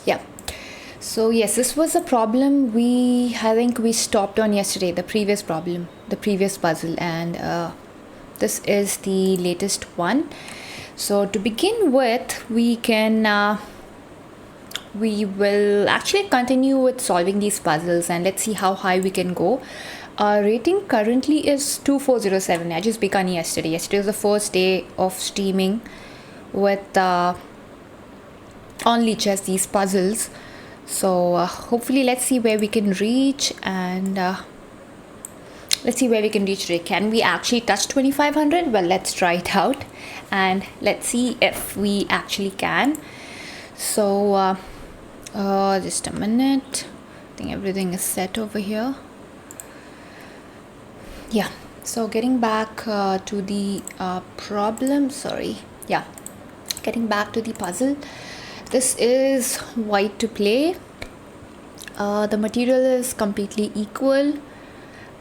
Yeah. So yes, this was a problem I think we stopped on yesterday, the previous problem, the previous puzzle, and this is the latest one. So to begin with, we will actually continue with solving these puzzles, and let's see how high we can go. Our rating currently is 2407. I just began yesterday. Yesterday was the first day of streaming with on Lichess these puzzles. So hopefully let's see where we can reach, and let's see where we can reach today. Can we actually touch 2500? Well, let's try it out and let's see if we actually can. So just a minute. I think everything is set over here. Yeah, so getting back to the problem, getting back to the puzzle. This is white to play. The material is completely equal.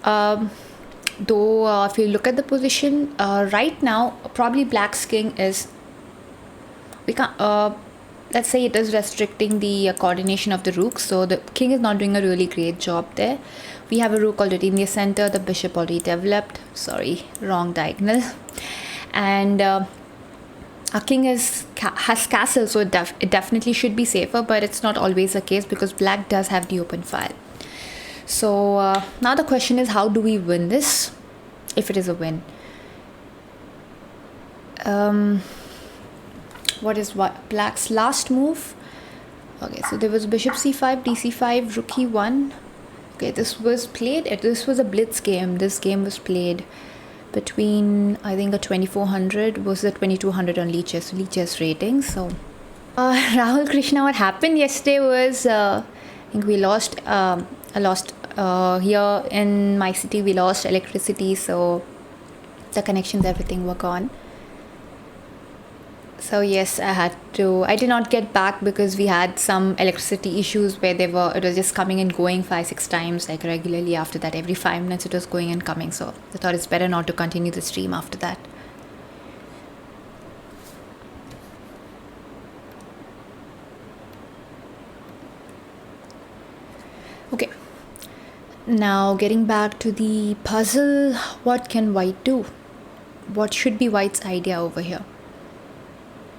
Though if you look at the position right now, probably black's king is, we can't, let's say it is restricting the coordination of the rook, so the king is not doing a really great job there. We have a rook already in the center, the bishop already developed, wrong diagonal, and our king has castle, so it definitely should be safer, but it's not always the case because black does have the open file. So now the question is, how do we win this, if it is a win? What is black's last move? Okay, so there was bishop c5, dc5, rook e1. Okay, this was played. This was a blitz game. This game was played between, I think, a 2400 versus a 2200 on Lichess rating. So Rahul Krishna, what happened yesterday was I think we lost. I lost here in my city. We lost electricity, so the connections, everything were gone. So yes, I did not get back because we had some electricity issues where it was just coming and going 5-6 times, like regularly. After that, every 5 minutes it was going and coming. So I thought it's better not to continue the stream after that. Okay. Now getting back to the puzzle, what can white do? What should be white's idea over here?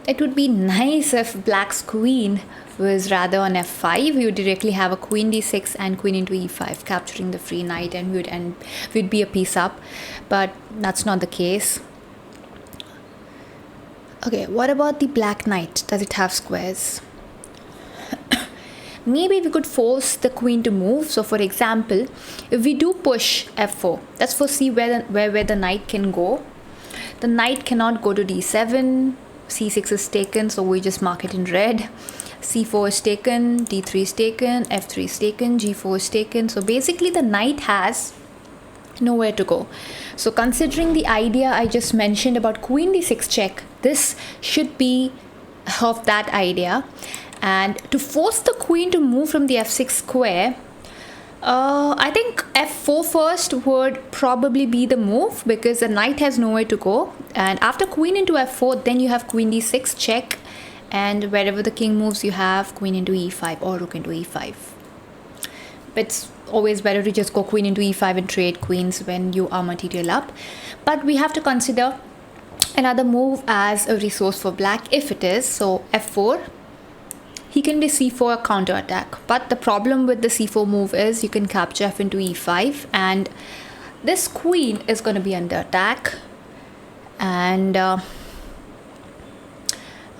It would be nice if black's queen was rather on f5. We would directly have a queen d6 and queen into e5, capturing the free knight, and we'd be a piece up. But that's not the case. Okay, what about the black knight? Does it have squares? Maybe we could force the queen to move. So for example, if we do push f4, let's first see where the knight can go. The knight cannot go to d7. c6 is taken, so we just mark it in red. c4 is taken, d3 is taken, f3 is taken, g4 is taken. So basically the knight has nowhere to go. So considering the idea I just mentioned about queen d6 check, this should be of that idea. And to force the queen to move from the f6 square, I think f4 first would probably be the move because the knight has nowhere to go. And after queen into f4, then you have queen d6 check, and wherever the king moves, you have queen into e5 or rook into e5. It's always better to just go queen into e5 and trade queens when you are material up. But we have to consider another move as a resource for black if it is. So f4. He can be c4 counter attack, but the problem with the c4 move is you can capture f into e5, and this queen is going to be under attack. And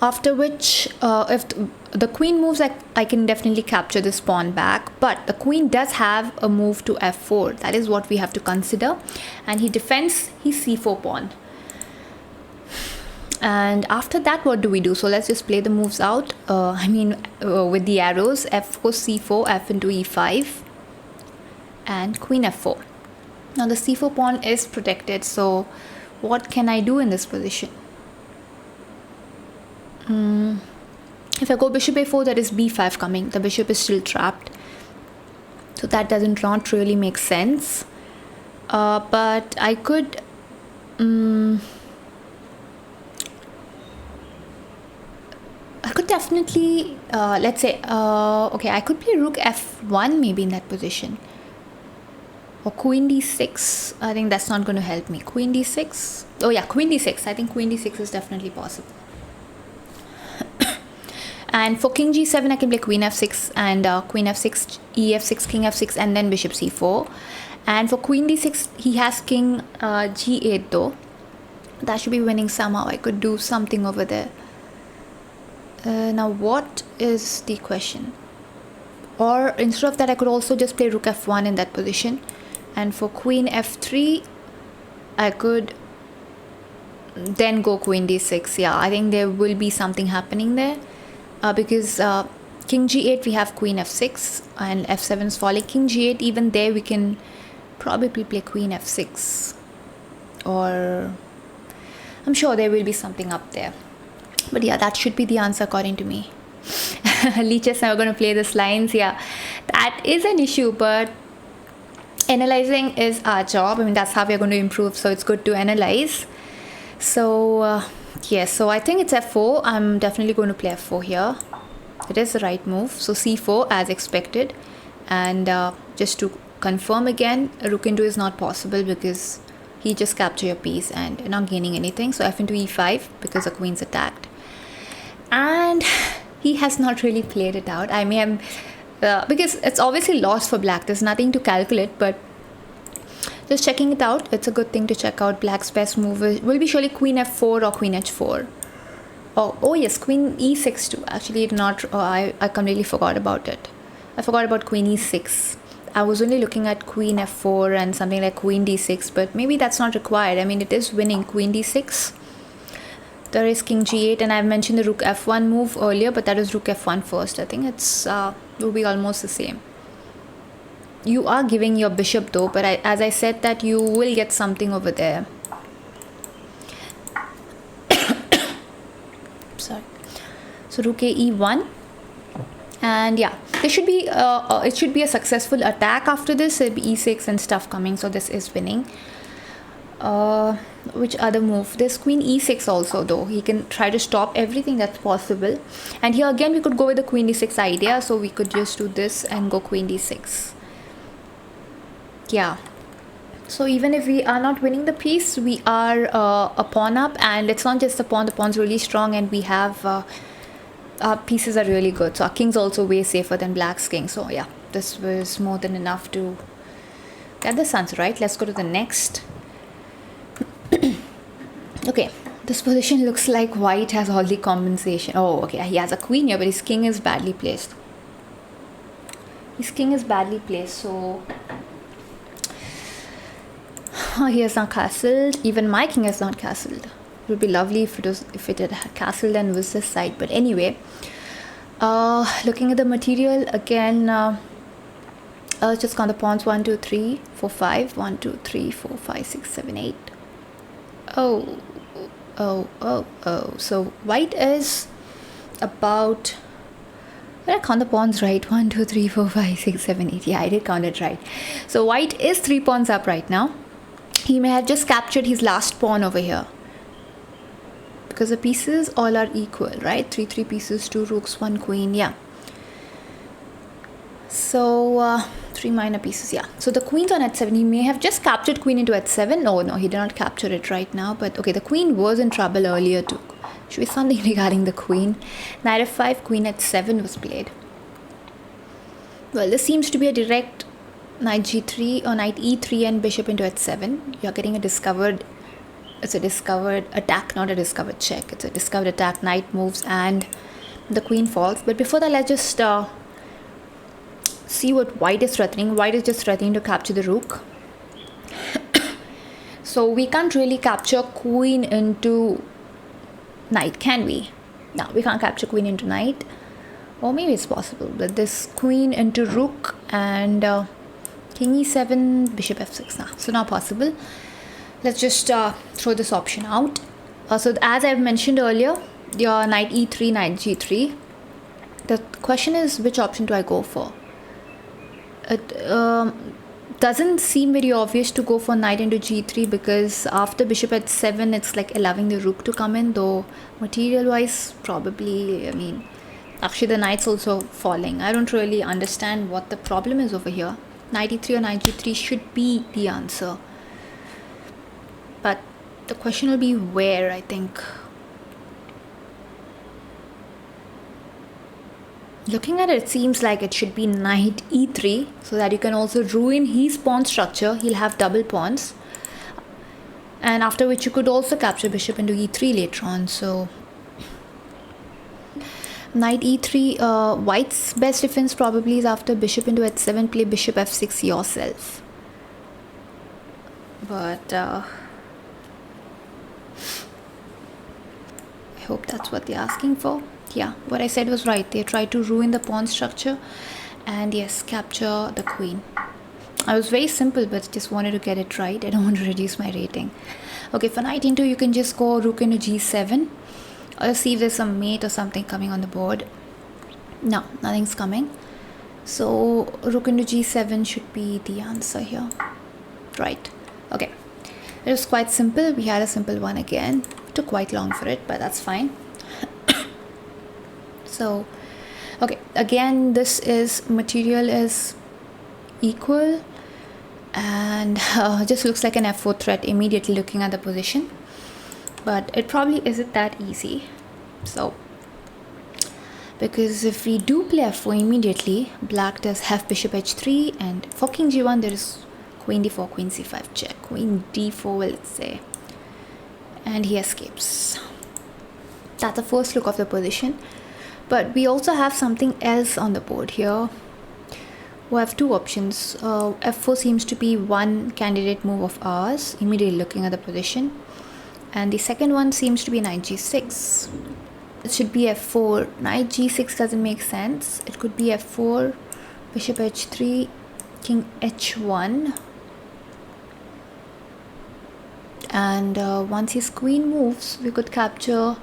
after which, if the queen moves, I can definitely capture this pawn back, but the queen does have a move to f4. That is what we have to consider, and he defends his c4 pawn. And after that, what do we do? So let's just play the moves out. With the arrows, f4, c4, f into e5, and queen f4. Now the c4 pawn is protected, so what can I do in this position? If I go bishop a4, there is b5 coming. The bishop is still trapped, so that doesn't not really make sense. But I could definitely, let's say, okay, I could play rook f1 maybe in that position. Or queen d6. I think that's not going to help me. Queen d6. Oh yeah, queen d6. I think queen d6 is definitely possible. And for king g7, I can play queen f6 and queen f6, ef6, king f6, and then bishop c4. And for queen d6, he has king g8 though. That should be winning somehow. I could do something over there. Now what is the question? Or instead of that, I could also just play rook f1 in that position. And for queen f3, I could then go queen d6. Yeah, I think there will be something happening there. Because king g8, we have queen f6 and f7 is falling. King g8, even there we can probably play queen f6. Or I'm sure there will be something up there. But yeah, that should be the answer according to me. Lichess now going to play this lines. Yeah, that is an issue, but analyzing is our job. I mean, that's how we're going to improve. So it's good to analyze. So yes, so I think it's f4. I'm definitely going to play f4 here. It is the right move. So c4 as expected. And just to confirm again, rook into is not possible because he just captured your piece and you're not gaining anything. So f into e5 because the queen's attacked. And he has not really played it out. I may have, because it's obviously lost for black. There's nothing to calculate, but just checking it out. It's a good thing to check out. Black's best move will be surely queen f4 or queen h4. Oh yes, queen e6 too. Actually, I completely forgot about it. I forgot about queen e6. I was only looking at queen f4 and something like queen d6, but maybe that's not required. I mean, it is winning queen d6. There is king g8, and I've mentioned the rook f1 move earlier, but that is rook f1 first. I think it's will be almost the same. You are giving your bishop though, but as I said that you will get something over there. Sorry. So rook a e1, and yeah, this should be it should be a successful attack after this. It'll be e6 and stuff coming, so this is winning. Which other move? There's queen e6 also though. He can try to stop everything that's possible. And here again we could go with the queen d6 idea. So we could just do this and go queen d6. Yeah. So even if we are not winning the piece, we are a pawn up. And it's not just the pawn. The pawn's really strong and we have our pieces are really good. So our king's also way safer than black's king. So yeah, this was more than enough to get this answer right. Let's go to the next. Okay, this position looks like white has all the compensation. Oh, okay, he has a queen here, but his king is badly placed. His king is badly placed, so he has not castled. Even my king has not castled. It would be lovely if it had castled and was this side. But anyway, looking at the material again. Let's just count the pawns. 1, 2, 3, 4, 5. 1, 2, 3, 4, 5, 6, 7, 8. Oh. So white is about, did I count the pawns right? 1, 2, 3, 4, 5, 6, 7, 8. Yeah, I did count it right. So white is 3 pawns up right now. He may have just captured his last pawn over here. Because the pieces all are equal, right? 3 pieces, 2 rooks, 1 queen. Yeah. So 3 minor pieces, yeah. So the queen's on h7. He may have just captured queen into h7. No, he did not capture it right now. But okay, the queen was in trouble earlier too. Should be something regarding the queen. Knight f5, queen h7 was played. Well, this seems to be a direct knight g3 or knight e3 and bishop into h7. You're getting it's a discovered attack, not a discovered check. It's a discovered attack. Knight moves and the queen falls. But before that, let's just see what white is threatening. White is just threatening to capture the rook. So we can't really capture queen into knight, can we? No, we can't capture queen into knight. Or maybe it's possible. But this queen into rook and king e7, bishop f6. Nah, so not possible. Let's just throw this option out. So as I've mentioned earlier, your knight e3, knight g3. The question is, which option do I go for? It doesn't seem very obvious to go for knight into g3 because after bishop h7 it's like allowing the rook to come in, though material wise probably, I mean, Actually, the knight's also falling. I don't really understand what the problem is over here. Knight e3 or knight g3 should be the answer. But the question will be where, I think. Looking at it, it seems like it should be knight e3, so that you can also ruin his pawn structure. He'll have double pawns. And after which you could also capture bishop into e3 later on. So knight e3, white's best defense probably is after bishop into h7, play bishop f6 yourself. But I hope that's what they're asking for. Yeah, what I said was right. They tried to ruin the pawn structure and yes, capture the queen. I was very simple, but just wanted to get it right. I don't want to reduce my rating. Okay, for knight into, you can just go rook into g7. Let's see if there's some mate or something coming on the board. No, nothing's coming. So rook into g7 should be the answer here. Right. Okay. It was quite simple. We had a simple one again. It took quite long for it, but that's fine. So, okay. Again, this is material is equal. And just looks like an f4 threat immediately looking at the position. But it probably isn't that easy. So, because if we do play f4 immediately, black does have bishop h3, and for king g1 there is queen d4, queen c5 check, queen d4 let's say, and he escapes. That's the first look of the position. But we also have something else on the board here. We have two options. f4 seems to be one candidate move of ours, immediately looking at the position. And the second one seems to be knight g6. It should be f4. Knight g6 doesn't make sense. It could be f4, bishop h3, king h1. And once his queen moves, we could capture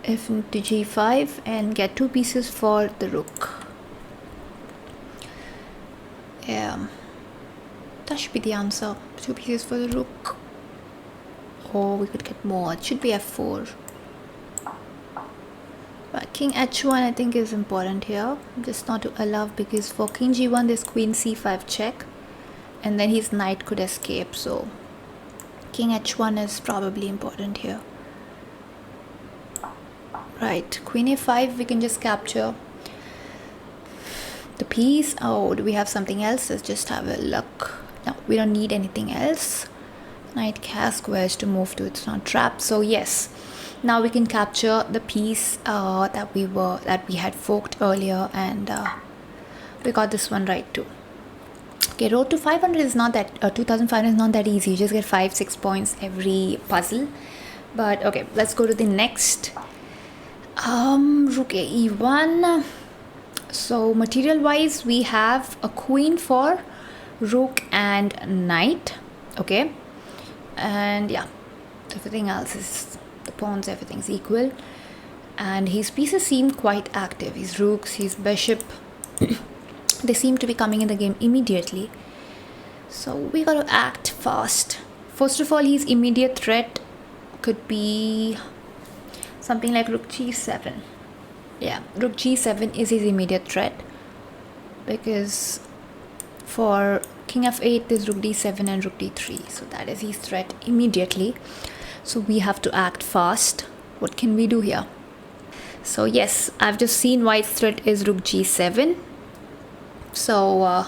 f into g5 and get two pieces for the rook. Yeah, that should be the answer. Two pieces for the rook. Or we could get more. It should be f4. But king h1 I think is important here. Just not to allow, because for king g1 there's queen c5 check. And then his knight could escape. So king h1 is probably important here. Right, queen a5 we can just capture the piece. Oh, do we have something else? Let's just have a look. No, we don't need anything else. Knight has squares to move to. It's not trapped. So yes, now we can capture the piece that we had forked earlier, and we got this one right too. Okay, road to 500 is not that 2500 is not that easy. You just get 5-6 points every puzzle. But okay, let's go to the next. Rook a e1. So material wise we have a queen for rook and knight. Okay, and yeah, everything else is the pawns, everything's equal, and his pieces seem quite active. His rooks, his bishop, they seem to be coming in the game immediately. So we got to act fast. First of all, his immediate threat could be something like rook g7. Yeah, rook g7 is his immediate threat, because for king f8 there's rook d7 and rook d3, so that is his threat immediately. So we have to act fast. What can we do here? So yes, I've just seen white's threat is rook g7. So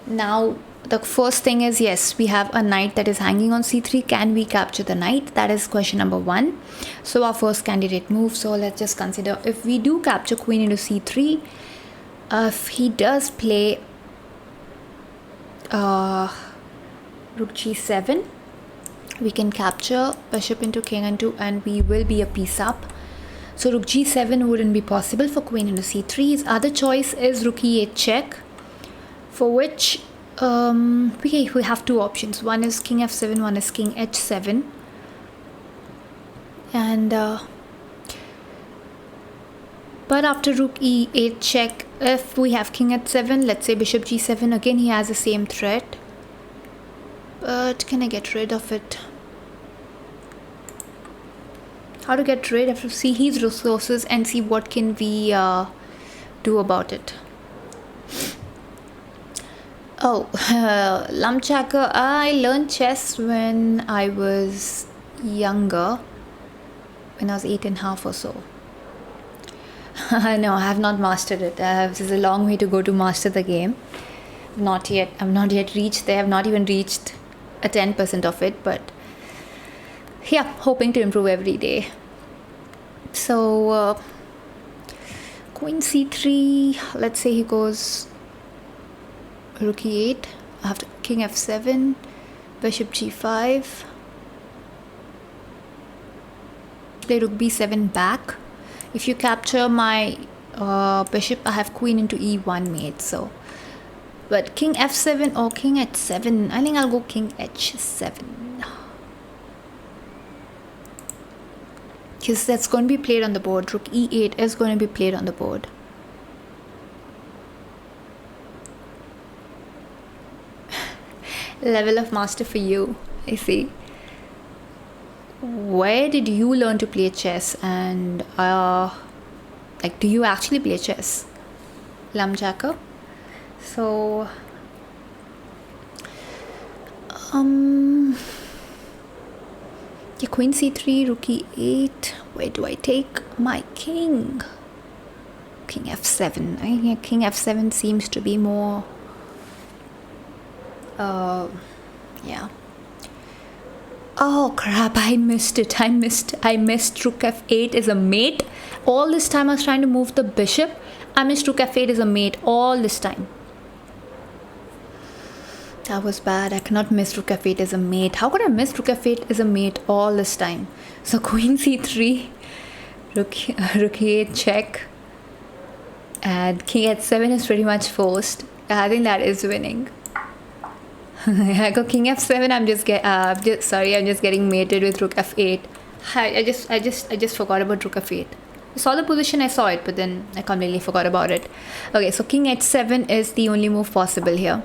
now the first thing is, yes, we have a knight that is hanging on c3. Can we capture the knight? That is question number one. So our first candidate move. So let's just consider if we do capture queen into c3. If he does play rook g7, we can capture bishop into king into, and we will be a piece up. So rook g7 wouldn't be possible for queen into c3. His other choice is rook e8 check, for which we have two options. One is king f7, one is king h7, and but after rook e8 check, if we have king h7, let's say bishop g7, again he has the same threat. But can I get rid of it? How to get rid? I have to see his resources and see what can we do about it. Oh, Lamchaka, I learned chess when I was younger, when I was 8.5 or so. No, I have not mastered it. This is a long way to go to master the game. Not yet. I've not yet reached there. I've not even reached a 10% of it, but yeah, hoping to improve every day. So, Queen c3, let's say he goes Rook e8, I have to King f7, Bishop g5, play Rook b7 back. If you capture my bishop, I have Queen into e1 mate, so. But King f7 or King h7, I think I'll go King h7. Because that's going to be played on the board. Rook e8 is going to be played on the board. Level of master for you, I see. Where did you learn to play chess? And like, do you actually play chess, Lamchaka? So yeah, Queen c3, Rook e8. Where do I take my king? King f7. I think King f7 seems to be more yeah. Oh crap, I missed it. I missed Rook f8 as a mate. All this time I was trying to move the bishop. I missed Rook f8 as a mate all this time. That was bad. I cannot miss Rook f8 as a mate. How could I miss Rook f8 as a mate all this time? So Queen c3, Rook e8 check, and King h7 is pretty much forced. I think that is winning. I go King f7. I'm just getting mated with Rook f8. I just forgot about Rook f8. I saw the position, I saw it, but then I completely forgot about it. Okay, so King h7 is the only move possible here.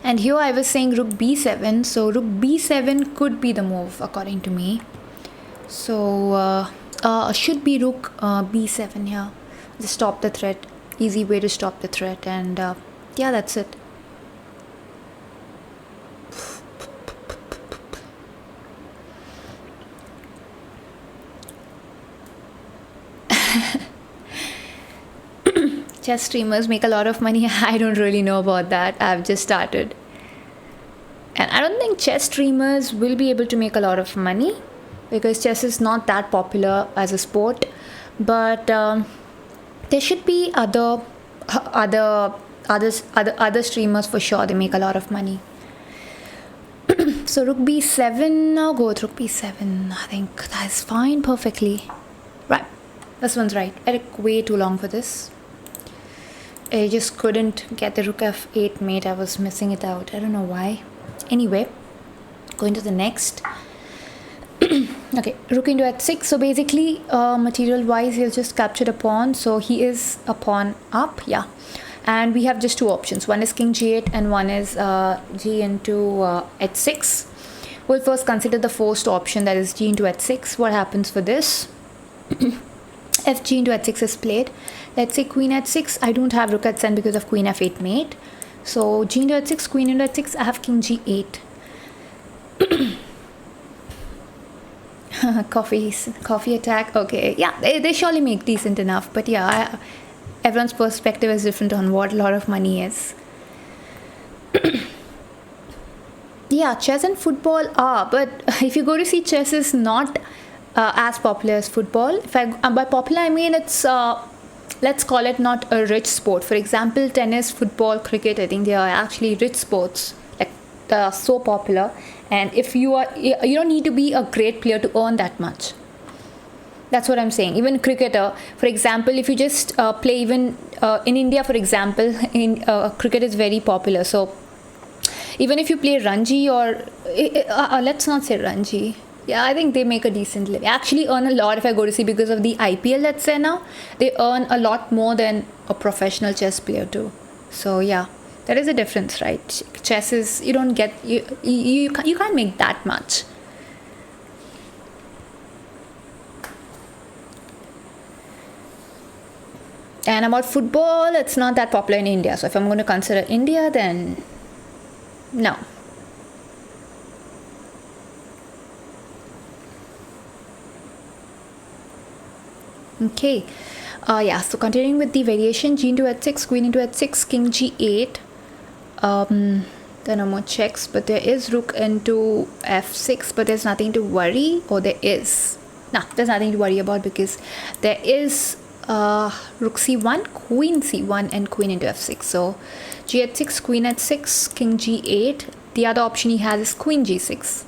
And here I was saying Rook b7, so Rook b7 could be the move according to me. So should be Rook b7 here. Just stop the threat. Easy way to stop the threat, and yeah, that's it. Chess streamers make a lot of money. I don't really know about that. I've just started. And I don't think chess streamers will be able to make a lot of money because chess is not that popular as a sport. But there should be other streamers for sure. They make a lot of money. So Rook b7. Now go with Rook b7. I think that's fine perfectly. Right. This one's right. I took way too long for this. I just couldn't get the Rook f8 mate. I was missing it out. I don't know why. Anyway, going to the next. Okay, Rook into h6. So basically, material wise, he'll just capture a pawn. So he is a pawn up. Yeah. And we have just two options. One is King g8 and one is g into h6. We'll first consider the first option, that is g into h6. What happens for this? If g into h6 is played, let's say Queen h6. I don't have Rook h7 because of Queen f8 mate. So g into h6, Queen into h6. I have King g8. Coffee attack. Okay, yeah, they surely make decent enough. But yeah, everyone's perspective is different on what a lot of money is. Yeah, chess and football are, but if you go to see, chess is not as popular as football. By popular I mean it's let's call it not a rich sport. For example, tennis, football, cricket, I think they are actually rich sports. Like they are so popular, and if you don't need to be a great player to earn that much. That's what I'm saying. Even cricketer, for example, if you just play even in India, for example, in cricket is very popular. So even if you play Ranji or let's not say Ranji. Yeah, I think they make a decent living. Actually earn a lot if I go to see because of the IPL, let's say now. They earn a lot more than a professional chess player too. So yeah, there is a difference, right? Chess is, you don't get, you can't make that much. And about football, it's not that popular in India. So if I'm going to consider India, then no. Okay. Yeah, so continuing with the variation, g into h6, queen into h6, king g8. There are no more checks, but there is rook into f6, but there's nothing to worry. Or there is. No, there's nothing to worry about because there is rook c1, queen c1, and queen into f6. So g8, queen h6, king g8. The other option he has is queen g6.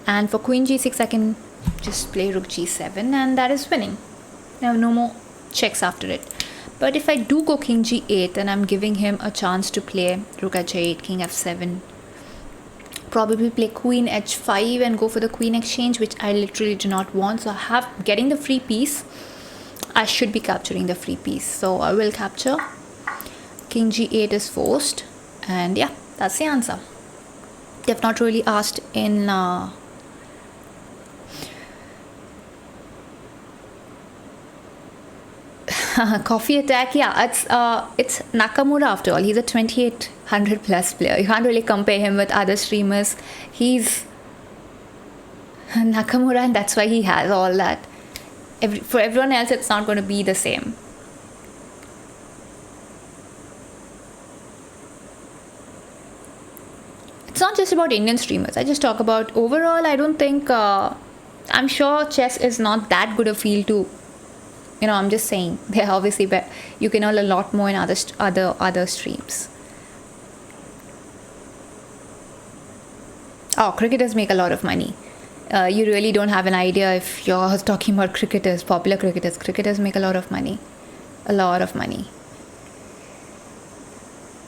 And for queen g6, I can just play rook g7, and that is winning. I have no more checks after it. But if I do go king g8, then I'm giving him a chance to play rook h8, king f7. Probably play queen h5 and go for the queen exchange, which I literally do not want. So getting the free piece, I should be capturing the free piece. So I will capture. King g8 is forced. And yeah, that's the answer. They've not really asked in Coffee Attack. Yeah, it's Nakamura after all. He's a 2800 plus player. You can't really compare him with other streamers. He's Nakamura, and that's why he has all that. For everyone else, it's not going to be the same. It's not just about Indian streamers. I just talk about overall. I don't think I'm sure chess is not that good a field to. I'm just saying, they're obviously better. You can earn a lot more in other streams. Oh, cricketers make a lot of money. You really don't have an idea if you're talking about cricketers, popular cricketers. Cricketers make a lot of money. A lot of money.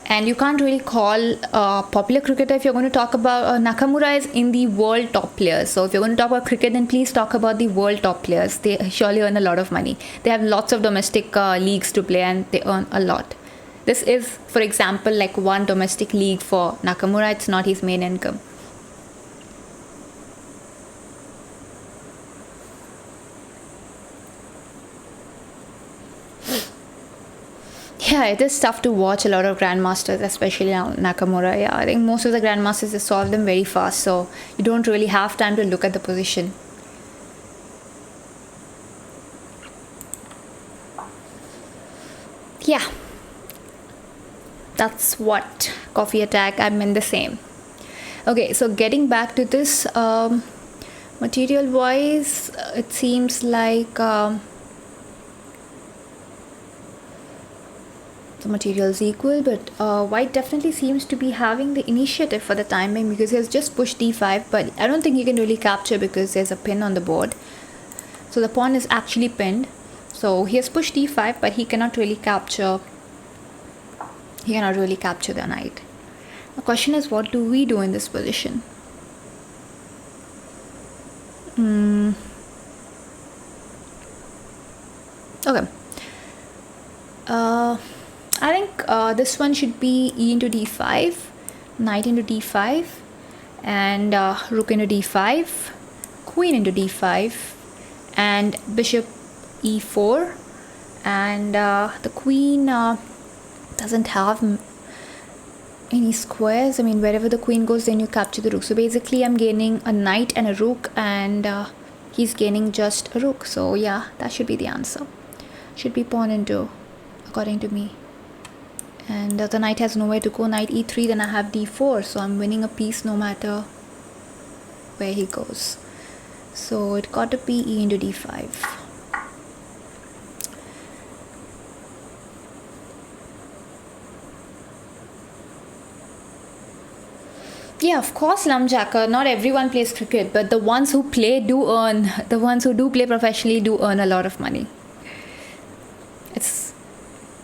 And you can't really call a popular cricketer if you're going to talk about Nakamura is in the world top players. So if you're going to talk about cricket, then please talk about the world top players. They surely earn a lot of money. They have lots of domestic leagues to play, and they earn a lot. This is, for example, like one domestic league for Nakamura. It's not his main income. Yeah, it is tough to watch a lot of grandmasters, especially now Nakamura. Yeah, I think most of the grandmasters, they solve them very fast, so you don't really have time to look at the position. Yeah, that's what Coffee Attack. I meant the same. Okay, so getting back to this, material wise, it seems like the material is equal, but white definitely seems to be having the initiative for the time being because he has just pushed d5, but I don't think he can really capture because there's a pin on the board. So the pawn is actually pinned. So he has pushed d5, but he cannot really capture. He cannot really capture the knight. The question is, what do we do in this position? Okay. I think this one should be e into d5, knight into d5, and rook into d5, queen into d5, and bishop e4, and the queen doesn't have any squares. I mean, wherever the queen goes, then you capture the rook. So basically, I'm gaining a knight and a rook, and he's gaining just a rook. So yeah, that should be the answer. Should be pawn into, according to me. And the knight has nowhere to go. Knight e3, then I have d4. So I'm winning a piece no matter where he goes. So it got to be e into d5. Yeah, of course, Lumjacker. Not everyone plays cricket, but the ones who play do earn. The ones who do play professionally do earn a lot of money.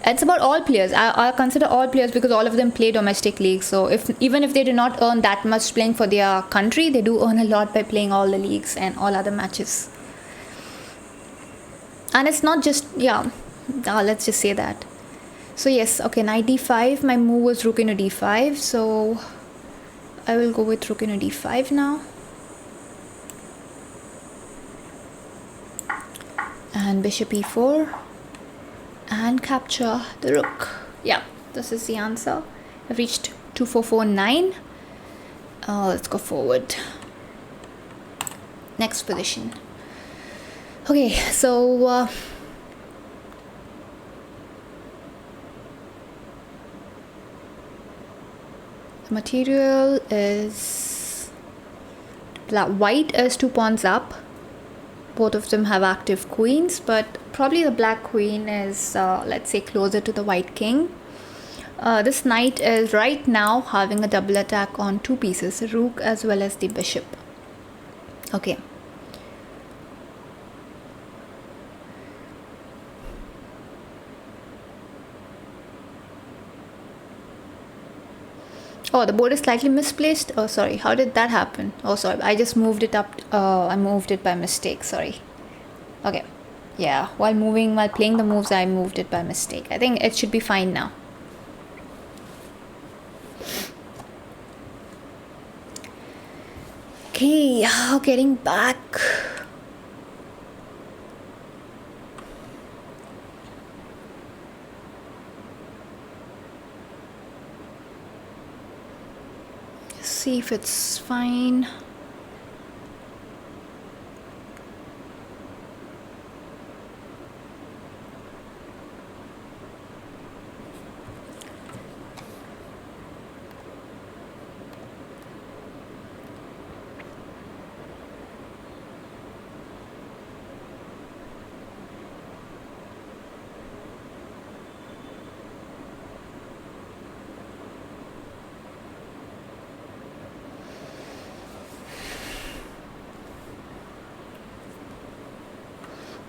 It's about all players. I'll consider all players because all of them play domestic leagues. So even if they do not earn that much playing for their country, they do earn a lot by playing all the leagues and all other matches. And it's not just, let's just say that. So yes, okay, knight d5. My move was rook into d5. So I will go with rook into d5 now. And bishop e4. and capture the rook. Yeah, this is the answer. I've reached 2449. Let's go forward. Next position. Okay, so the material is white is 2 pawns up. Both of them have active queens, but probably the black queen is, let's say, closer to the white king. This knight is right now having a double attack on 2 pieces, the rook as well as the bishop. Okay. Oh, the board is slightly misplaced. Oh, sorry. How did that happen? Oh, sorry. I just moved it up. I moved it by mistake. Sorry. Okay. Yeah. While playing the moves, I moved it by mistake. I think it should be fine now. Okay. Getting back. See if it's fine.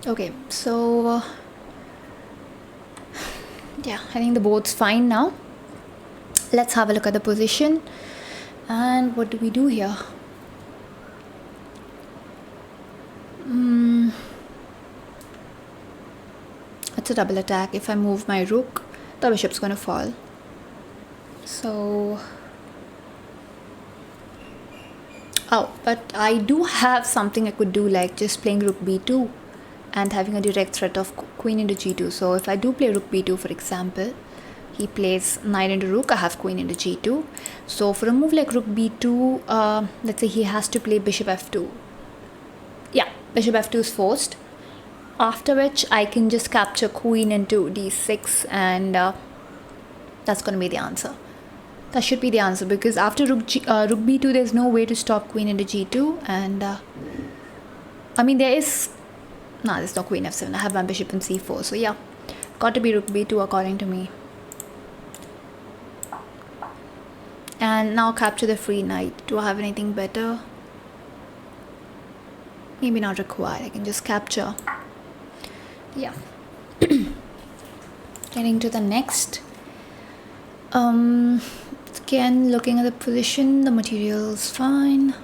Okay, so yeah, I think the board's fine now. Let's have a look at the position. And what do we do here? It's a double attack. If I move my rook, the bishop's going to fall. So but I do have something I could do, like just playing rook b2 and having a direct threat of queen into g2. So if I do play rook b2, for example, he plays knight into rook, I have queen into g2. So for a move like rook b2, let's say he has to play bishop f2. Yeah, bishop f2 is forced. After which I can just capture queen into d6, and that's going to be the answer. That should be the answer, because after rook b2 there's no way to stop queen into g2, and I mean there's no queen f7. I have my bishop in c4, so yeah, got to be rook b2 according to me. And now capture the free knight. Do I have anything better? Maybe not required. I can just capture. Yeah. Getting to the next. Again, looking at the position, the material's fine.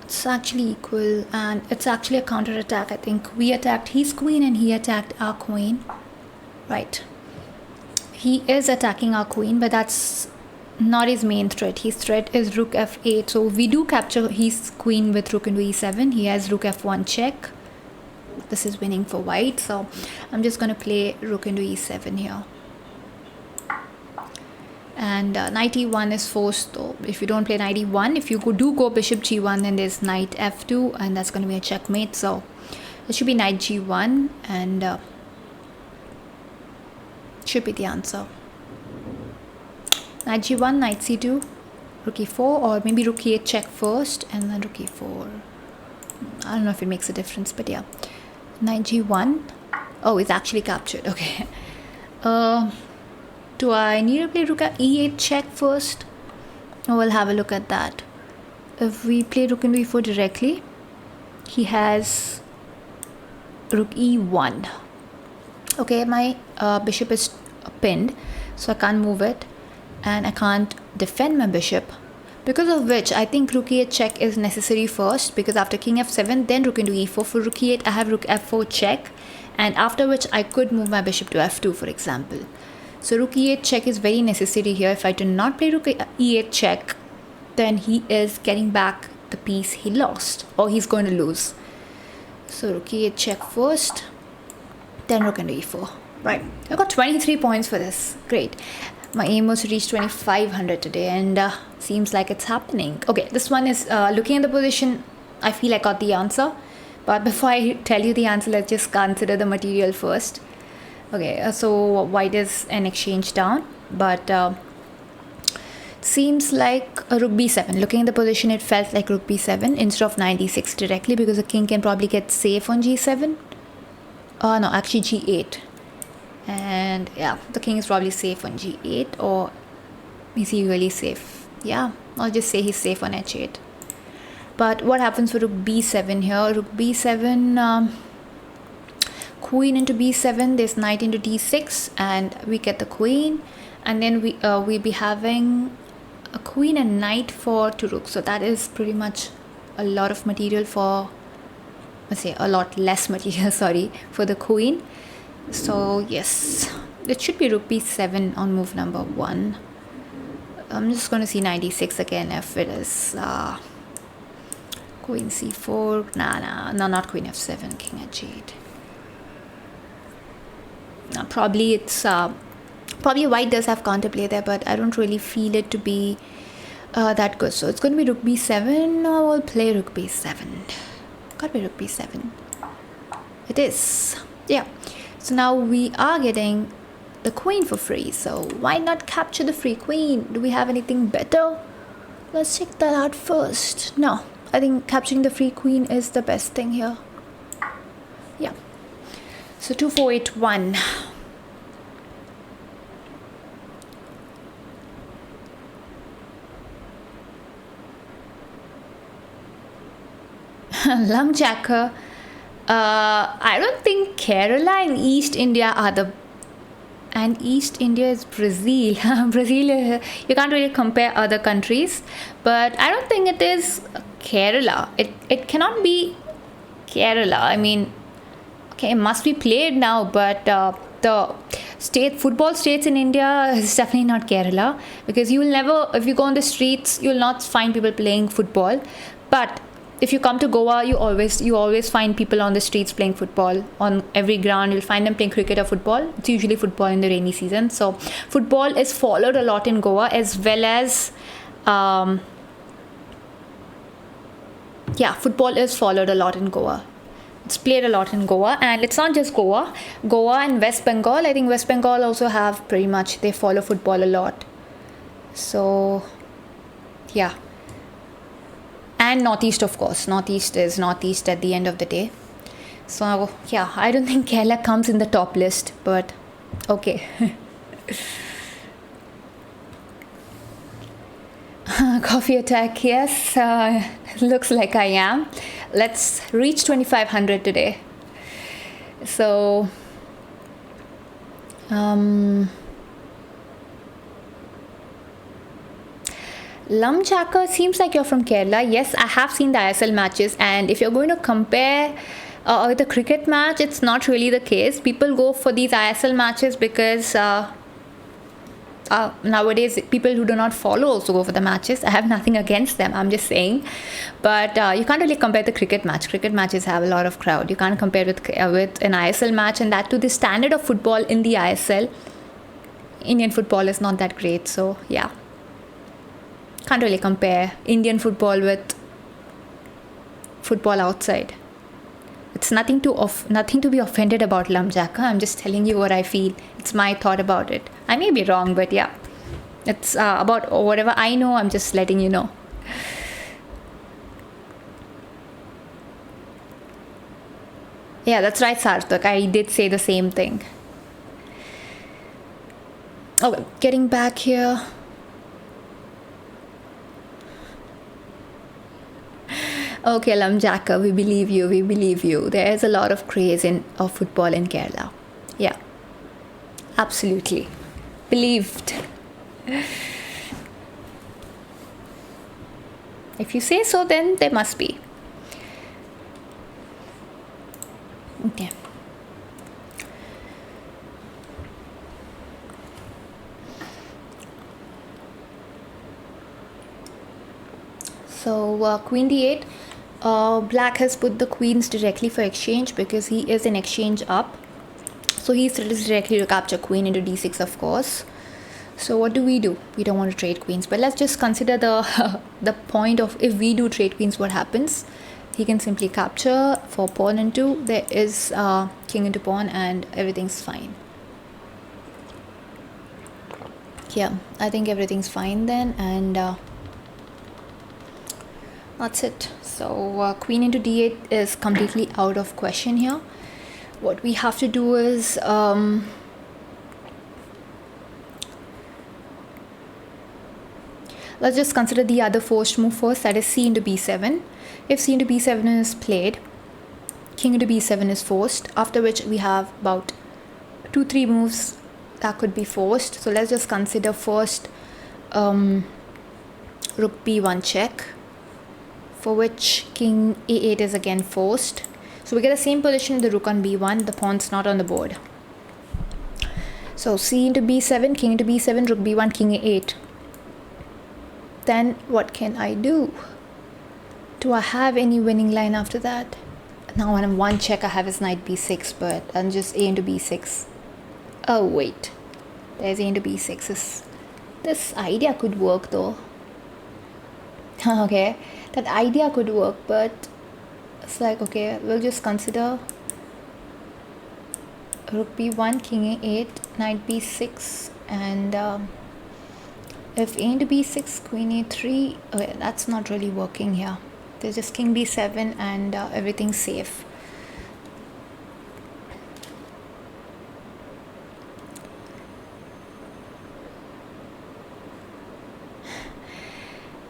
It's actually equal, and it's actually a counter attack. I think we attacked his queen and he attacked our queen. Right. He is attacking our queen, but that's not his main threat. His threat is rook f8. So we do capture his queen with rook into e7. He has rook f1 check. This is winning for white. So I'm just going to play rook into e7 here. And knight e1 is forced though. If you don't play knight e1, if you do go bishop g1, then there's knight f2, and that's going to be a checkmate. So it should be knight g1, and should be the answer. Knight g1, knight c2, rook e4, or maybe rook e8 check first and then rook e4. I don't know if it makes a difference, but yeah. Knight g1. Oh, it's actually captured. Okay. Do I need to play rook e8 check first? Oh, we'll have a look at that. If we play rook into e4 directly, he has rook e1. Okay, my bishop is pinned, so I can't move it, and I can't defend my bishop, because of which I think rook e8 check is necessary first, because after king f7, then rook into e4. For rook e8, I have rook f4 check, and after which I could move my bishop to f2, for example. So rook e8 check is very necessary here. If I do not play rook e8 check, then he is getting back the piece he lost, or he's going to lose. So rook e8 check first. Then rook into e4. Right. I got 23 points for this. Great. My aim was to reach 2500 today, and seems like it's happening. Okay, this one is looking at the position. I feel I got the answer. But before I tell you the answer, let's just consider the material first. Okay, so white is an exchange down, but seems like a rook b7. Looking at the position, it felt like rook b7 instead of knight d6 directly, because the king can probably get safe on g7. No, actually g8. And yeah, the king is probably safe on g8, or is he really safe? Yeah, I'll just say he's safe on h8. But what happens for rook b7 here? Rook b7, queen into b7, there's knight into d6, and we get the queen, and then we'll be having a queen and knight for two rooks. So that is pretty much a lot of material for, let's say a lot less material, sorry, for the queen. So yes, it should be rook b7 on move number 1. I'm just going to see knight d6 again if it is queen c4. No, not queen f7, king h8. Probably it's probably white does have counterplay there, but I don't really feel it to be that good. So it's going to be rook b7, or we'll play rook b7. Gotta be rook b7. It is. Yeah. So now we are getting the queen for free. So why not capture the free queen? Do we have anything better? Let's check that out first. No, I think capturing the free queen is the best thing here. Yeah. So 2481. Lumjacker. I don't think Kerala and East India are the... And East India is Brazil. Brazil, you can't really compare other countries. But I don't think it is Kerala. It cannot be Kerala. I mean, okay, it must be played now, but the football states in India is definitely not Kerala, because you will never, if you go on the streets, you will not find people playing football. But if you come to Goa, you always find people on the streets playing football. On every ground, you'll find them playing cricket or football. It's usually football in the rainy season. So football is followed a lot in Goa, as well as football is followed a lot in Goa. It's played a lot in Goa, and it's not just Goa. Goa and West Bengal. I think West Bengal also have pretty much, they follow football a lot. So yeah. And Northeast, of course. Northeast is Northeast at the end of the day. So yeah, I don't think Kerala comes in the top list, but okay. Coffee attack, yes. Looks like I am. Let's reach 2500 today. So Lumjacker, seems like you're from Kerala. Yes, I have seen the ISL matches, and if you're going to compare with a cricket match, it's not really the case. People go for these ISL matches because nowadays people who do not follow also go for the matches. I have nothing against them, I'm just saying. But you can't really compare the cricket match. Cricket matches have a lot of crowd. You can't compare with an ISL match, and that to the standard of football in the ISL. Indian football is not that great, so yeah. Can't really compare Indian football with football outside. It's nothing to be offended about, Lumjacker. I'm just telling you what I feel. It's my thought about it. I may be wrong, but yeah, it's about whatever I know. I'm just letting you know. Yeah, that's right, Sarthak. I did say the same thing. Okay, getting back here. Okay, Lumjacker, we believe you. There is a lot of craze of football in Kerala. Yeah, absolutely. Believed. If you say so, then there must be. Okay. So, Queen d8. Black has put the queens directly for exchange because he is in exchange up. So he threatens directly to capture queen into d6, of course. So what do? We don't want to trade queens, but let's just consider the the point of if we do trade queens, what happens? He can simply capture for pawn into. There is king into pawn, and everything's fine. Yeah, I think everything's fine then, and that's it. So queen into d8 is completely out of question here. What we have to do is let's just consider the other forced move first, that is c into b7. If c into b7 is played, king into b7 is forced, after which we have about 2-3 moves that could be forced. So let's just consider first rook b1 check, for which king a8 is again forced. So we get the same position with the rook on b1, the pawn's not on the board. So c into b7, king into b7, rook b1, king a8. Then what can I do? Do I have any winning line after that? Now on one check I have is knight b6, but I'm just a into b6. Oh wait, there's a into b6. This idea could work though. Okay, that idea could work, but it's like, okay, we'll just consider rook b1, king a8, knight b6, and if a into b6, queen a3, okay, that's not really working here. There's just king b7 and everything's safe.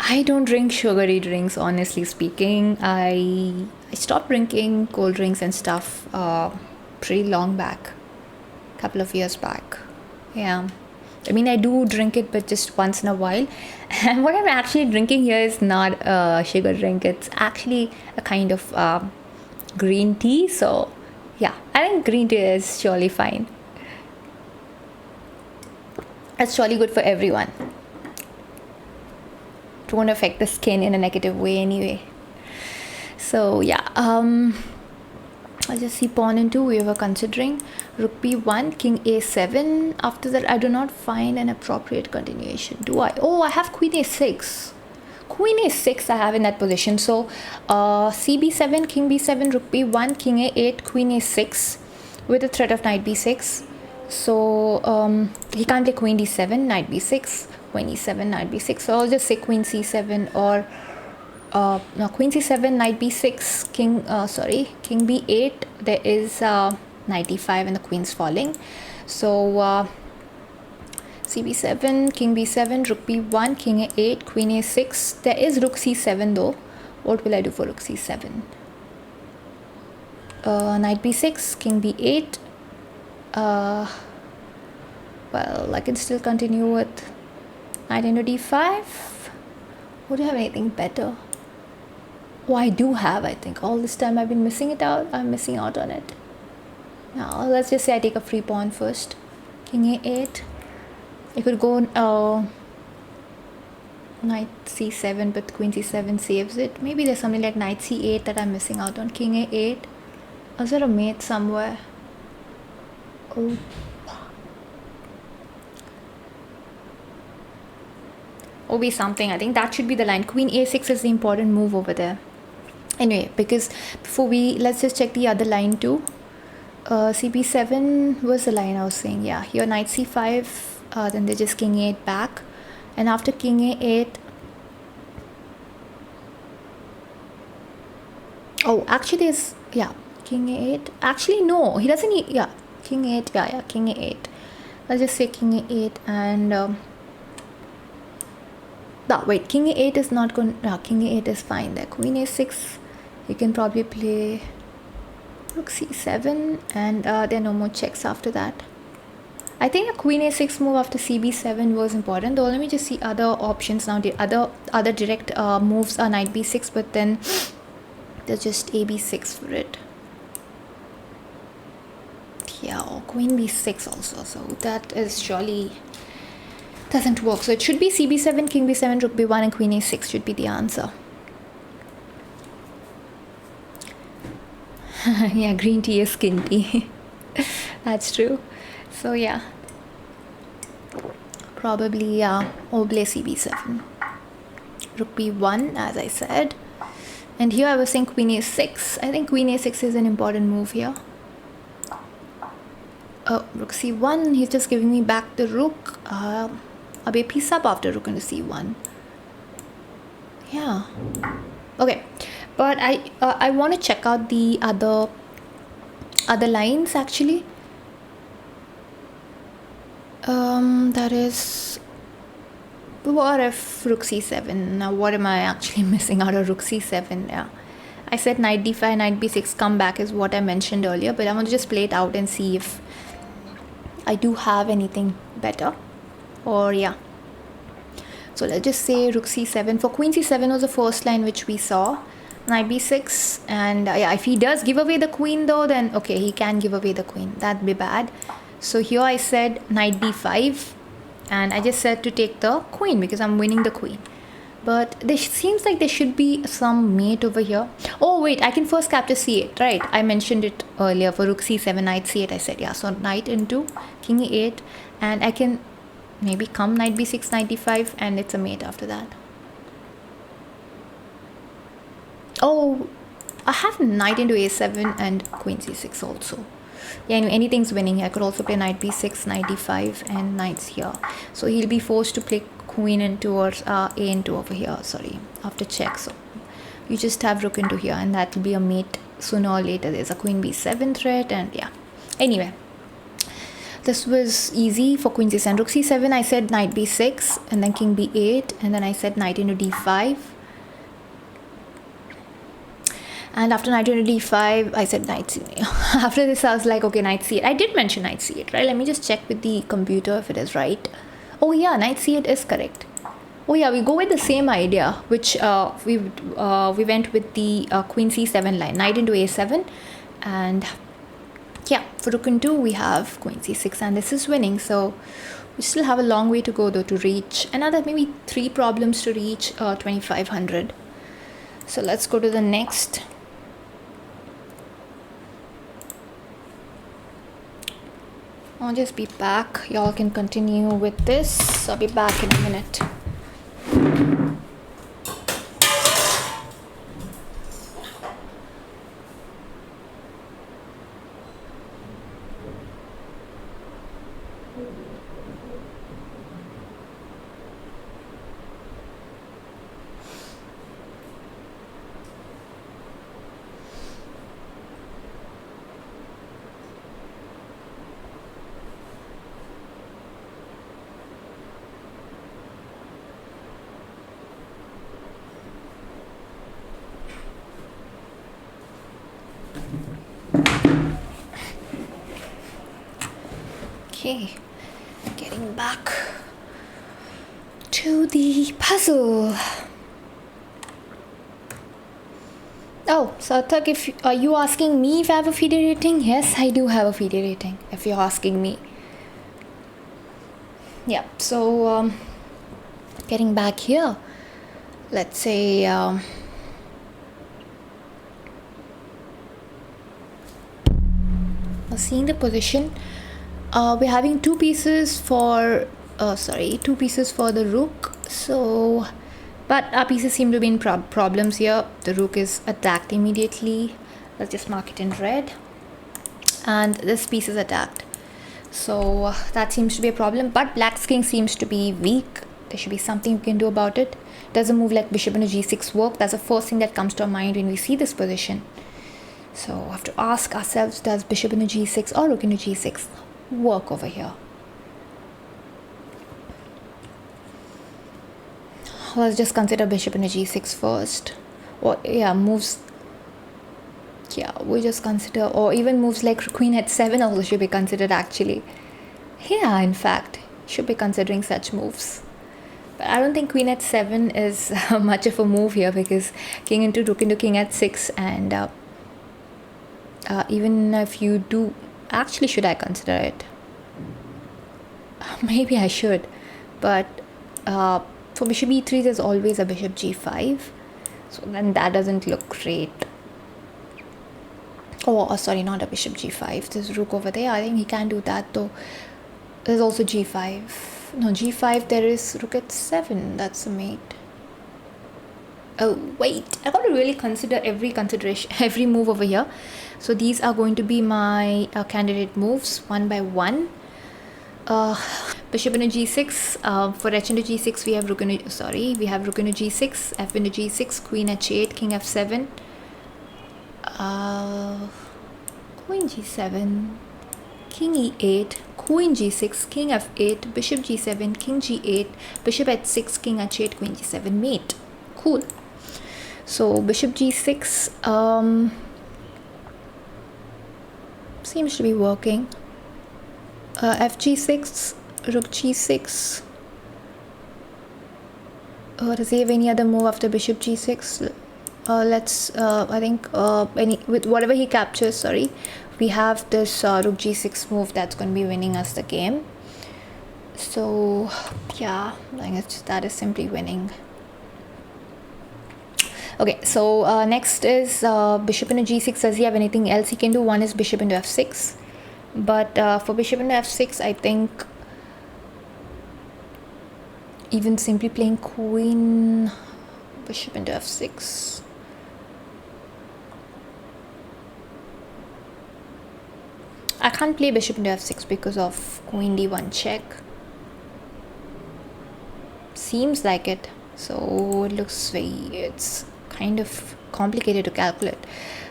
I don't drink sugary drinks, honestly speaking. I stopped drinking cold drinks and stuff pretty long back, couple of years back. Yeah, I mean, I do drink it, but just once in a while. And what I'm actually drinking here is not a sugar drink. It's actually a kind of green tea. So yeah, I think green tea is surely fine. It's surely good for everyone. It won't affect the skin in a negative way anyway. So yeah, I'll just see pawn into, we were considering rook b1, king a7. After that, I do not find an appropriate continuation. Do I? Oh, I have queen a6. Queen a6 I have in that position. So c b7, king b7, rook b1, king a8, queen a6 with the threat of knight b6. So he can't play queen d7, knight b6, queen e7, knight b6. So I'll just say queen c7 or no, queen c7, knight b6, king b8. There is knight e5 and the queen's falling. So cb7, king b7, rook b1, king a8, queen a6. There is rook c7 though. What will I do for rook c7? Knight b6, king b8. Well, I can still continue with knight into d5. Would you have anything better? Oh, I do have, I think. All this time I've been missing it out. I'm missing out on it. Now, let's just say I take a free pawn first. King a8. I could go knight c7, but queen c7 saves it. Maybe there's something like knight c8 that I'm missing out on. King a8. Is there a mate somewhere? Oh. Or be something. I think that should be the line. Queen a6 is the important move over there. Anyway, because before let's just check the other line too. cb7 was the line I was saying. Yeah, here knight c5, then they just king a8 back, and after king a8, oh, actually there's, yeah, king a8. Actually no, he doesn't need, yeah, king a8, yeah, king a8. Let's just say king a8 and no, wait, king a8 is not going, no, king a8 is fine there. Queen a6, you can probably play rook c7, and there are no more checks after that. I think the queen a6 move after cb7 was important, though. Let me just see other options now. The other direct moves are knight b6, but then there's just ab6 for it. Yeah, or queen b6 also, so that is surely doesn't work. So it should be cb7, king b7, rook b1, and queen a6 should be the answer. Yeah, green tea is skin tea. That's true. So yeah, probably Oble cb7, rook b1 as I said. And here I was saying queen a6. I think queen a6 is an important move here. Oh, rook c1. He's just giving me back the rook. I'll be a piece up after rook into c1. Yeah. Okay, but I want to check out the other lines actually. That is, what if rook c7? Now what am I actually missing out of rook c7? Yeah, I said knight d5, knight b6 comeback is what I mentioned earlier, but I want to just play it out and see if I do have anything better. Or yeah, so let's just say rook c7. For queen c7 was the first line which we saw. Knight b6, and yeah, if he does give away the queen though, then okay, he can give away the queen. That'd be bad. So here I said knight d5, and I just said to take the queen because I'm winning the queen. But there seems like there should be some mate over here. Oh wait, I can first capture c8, right? I mentioned it earlier for rook c7, knight c8. I said yeah, so knight into king e8, and I can maybe come knight b6, knight d5, and it's a mate after that. Oh, I have knight into a7 and queen c6 also. Yeah, anyway, anything's winning. I could also play knight b6, knight d5, and knights here. So he'll be forced to play queen into or a into over here. Sorry, after check. So you just have rook into here, and that will be a mate sooner or later. There's a queen b7 threat, and yeah. Anyway, this was easy for queen c7. Rook c7, I said knight b6, and then king b8, and then I said knight into d5. And after knight into d5, I said knight c8. After this, I was like, okay, knight c8. I did mention knight c8, right? Let me just check with the computer if it is right. Oh yeah, knight c8 is correct. Oh yeah, we go with the same idea, which we went with the queen c7 line. Knight into a7, and yeah, for rook into we have queen c6, and this is winning. So we still have a long way to go though to reach another maybe 3 problems to reach 2500. So let's go to the next. I'll just be back. Y'all can continue with this. I'll be back in a minute. Okay, getting back to the puzzle. Oh, Sarthak, if are you asking me if I have a FIDE rating? Yes, I do have a FIDE rating, if you're asking me. Yeah, so getting back here, let's say seeing the position, we're having two pieces for the rook. So but our pieces seem to be in problems here. The rook is attacked immediately. Let's just mark it in red, and this piece is attacked. So that seems to be a problem, but black's king seems to be weak. There should be something we can do about it. Does a move like bishop into g6 work? That's the first thing that comes to our mind when we see this position. So we have to ask ourselves, does bishop into g6 or rook into g6 work over here? Let's just consider bishop into g6 first. Or yeah, moves. Yeah, we just consider, or even moves like queen h7 also should be considered actually. Yeah, in fact, should be considering such moves. But I don't think queen h7 is much of a move here, because king into rook into king h6, and even if you do, actually should I consider it? Maybe I should, but for bishop e3 there's always a bishop g5, so then that doesn't look great. Sorry, not a bishop g5. There's rook over there. I think he can do that though. There's also g5. No, g5, there is rook at 7. That's a mate. Oh, wait. I got to really consider every move over here. So these are going to be my candidate moves one by one. Bishop into g6. For h into g6, we have rook into g6, f into g6, queen h8, king f7. Queen g7, king e8, queen g6, king f8, bishop g7, king g8, bishop h6, king h8, queen g7, mate. Cool. So bishop g6 seems to be working. F g6, rook g6. Does he have any other move after bishop g6? I think with whatever he captures, sorry, we have this rook g6 move that's going to be winning us the game. So yeah, I guess that is simply winning. Okay, so next is bishop into g6. Does he have anything else he can do? One is bishop into f6, but for bishop into f6, I think even simply playing queen, bishop into f6. I can't play bishop into f6 because of queen d1 check. Seems like it. So it looks it's kind of complicated to calculate.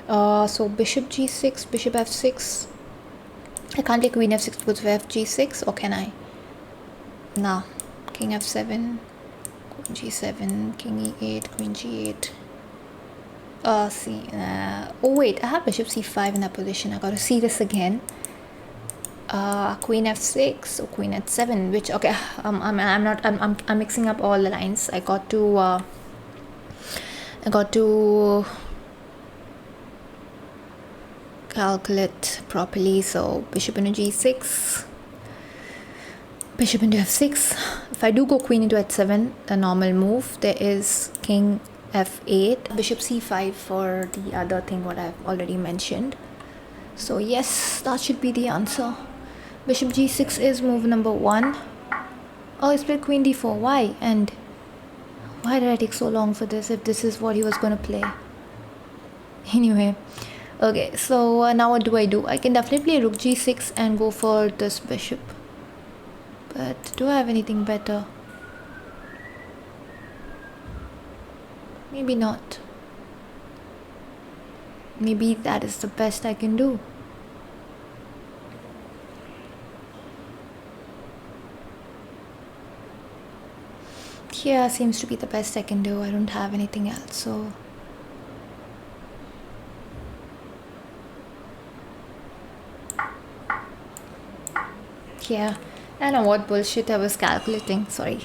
So bishop g6, bishop f6. I can't play queen f6 because of f g6, or can I? No. King f7, queen g7, king e8, queen g8. Oh wait, I have bishop c5 in that position. I gotta see this again. Queen f6 or queen h7, which, okay, I'm mixing up all the lines. I got to calculate properly. So bishop into g6, bishop into f6. If I do go queen into h7, the normal move, there is king f8, bishop c5 for the other thing what I've already mentioned. So yes, that should be the answer. Bishop g6 is move number 1. Oh, he's played queen d4. Why? And why did I take so long for this if this is what he was going to play? Anyway, okay, so now what do? I can definitely play rook g6 and go for this bishop. But do I have anything better? Maybe not. Maybe that is the best I can do. Yeah, seems to be the best I can do. I don't have anything else, so yeah, I don't know what bullshit I was calculating. Sorry.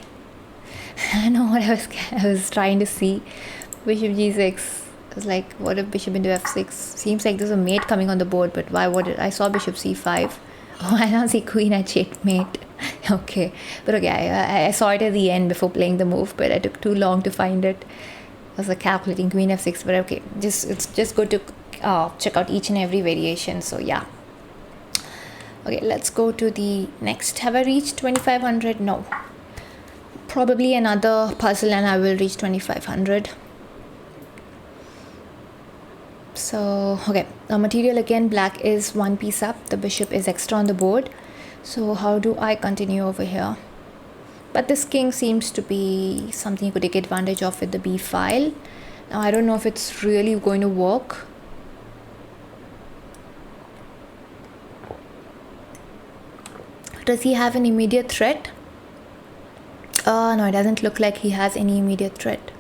I know what I was trying to see. Bishop g6. I was like, what if bishop into f6? Seems like there's a mate coming on the board, but why would it? I saw bishop c5. Oh, I don't see queen h8 mate. Okay, but okay, I saw it at the end before playing the move, but I took too long to find it. I was like calculating queen f6, but okay, it's just good to check out each and every variation. So yeah. Okay, let's go to the next. Have I reached 2500? No. Probably another puzzle and I will reach 2500. So, okay, material again, black is one piece up. The bishop is extra on the board. So how do I continue over here? But this king seems to be something you could take advantage of with the b file. Now, I don't know if it's really going to work. Does he have an immediate threat? No, it doesn't look like he has any immediate threat.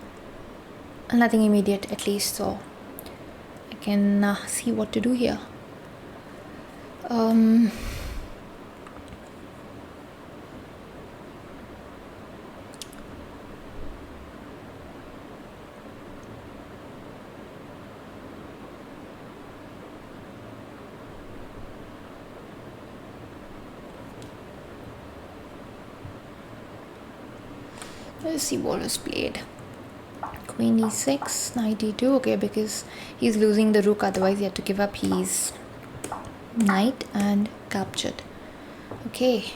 Nothing immediate, at least, so I can see what to do here. Let's see what is played. Queen e6, knight e2. Okay, because he's losing the rook, otherwise he had to give up his knight and captured. Okay,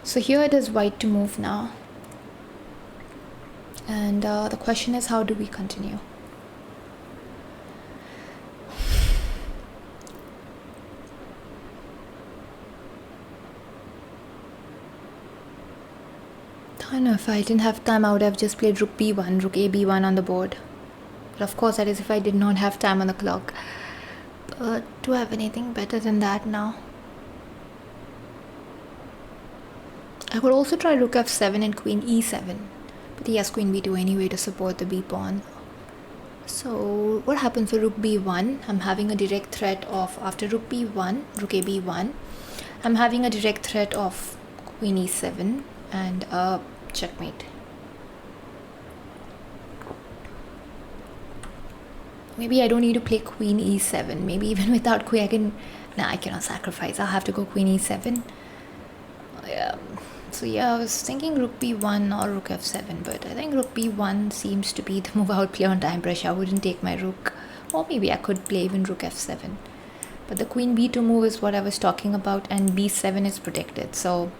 so here it is white to move now. And the question is, how do we continue? I don't know, if I didn't have time, I would have just played rook b1, rook a b1 on the board. But of course, that is if I did not have time on the clock. But do I have anything better than that now? I could also try rook f7 and queen e7. But he has queen b2 anyway to support the b pawn. So what happens for rook b1? I'm having a direct threat of, after rook b1, rook a b1, I'm having a direct threat of queen e7 and checkmate. Maybe I don't need to play queen e7. Maybe even without queen I can... Nah, I cannot sacrifice. I'll have to go queen e7. So yeah, I was thinking rook b1 or rook f7, but I think rook b1 seems to be the move I would play on time pressure. I wouldn't take my rook. Or maybe I could play even rook f7. But the queen b2 move is what I was talking about, and b7 is protected. So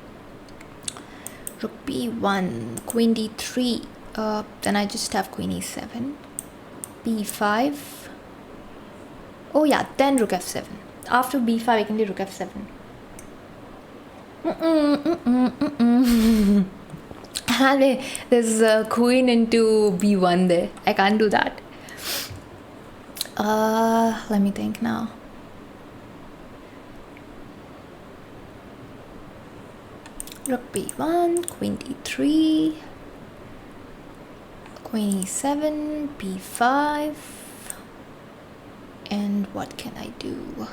rook b1, queen d3, then I just have queen e7, b5. Oh yeah, then rook f7. After b5 I can do rook f7. There's a queen into b1 there. I can't do that. Let me think now. Rook b1, queen d3, queen e7, b5, and what can I do?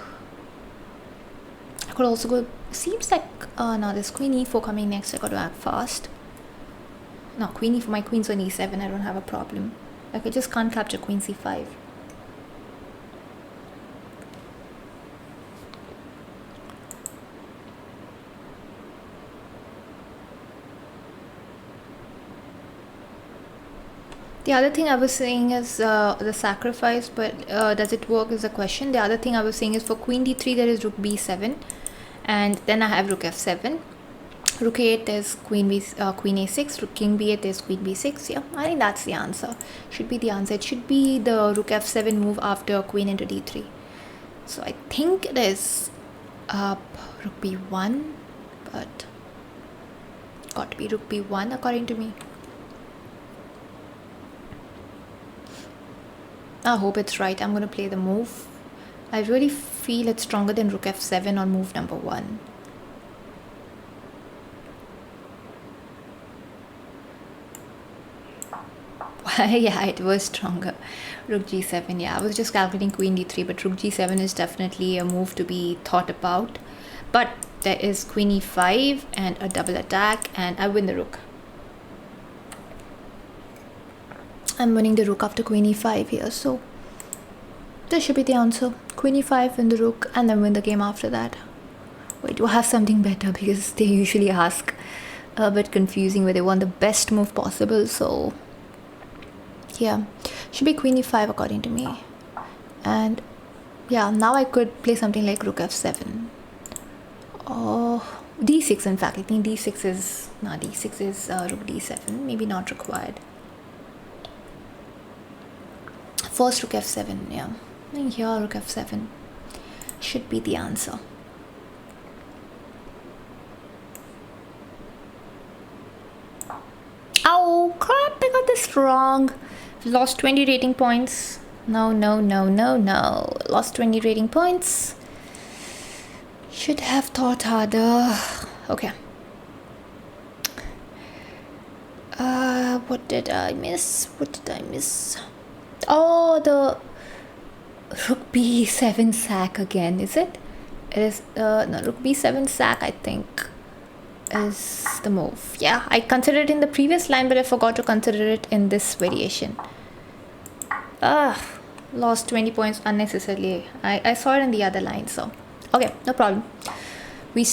I could also go, seems like, no, there's queen e4 coming next, I got to act fast. No, queen e4, my queen's on e7, I don't have a problem. Like, I just can't capture queen c5. The other thing I was saying is the sacrifice, but does it work is the question. The other thing I was saying is for queen d3 there is rook b7, and then I have rook f7. Rook a8 there's queen a6, rook king b8 there's queen b6. Yeah, I think that's the answer. Should be the answer. It should be the rook f7 move after queen into d3. So I think it is rook b1, but got to be rook b1 according to me. I hope it's right. I'm going to play the move. I really feel it's stronger than rook f7 on move number 1. Yeah, it was stronger. Rook g7. Yeah, I was just calculating queen d3, but rook g7 is definitely a move to be thought about. But there is queen e5 and a double attack, and I win the rook. I'm winning the rook after queen e5 here, so this should be the answer. Queen e5, win the rook, and then win the game after that. Wait, do I have something better? Because they usually ask a bit confusing where they want the best move possible, so yeah, should be queen e5 according to me. And yeah, now I could play something like rook f7 or d6. In fact, I think d6 is rook d7, maybe not required. First rook f7, yeah. And here rook f7 should be the answer. Oh crap, I got this wrong. Lost 20 rating points. No. Lost 20 rating points. Should have thought harder. Okay. What did I miss? Oh, the rook b7 sack again, is it? It is, no, rook b7 sack, I think, is the move. Yeah, I considered it in the previous line, but I forgot to consider it in this variation. Lost 20 points unnecessarily. I saw it in the other line, so okay, no problem. We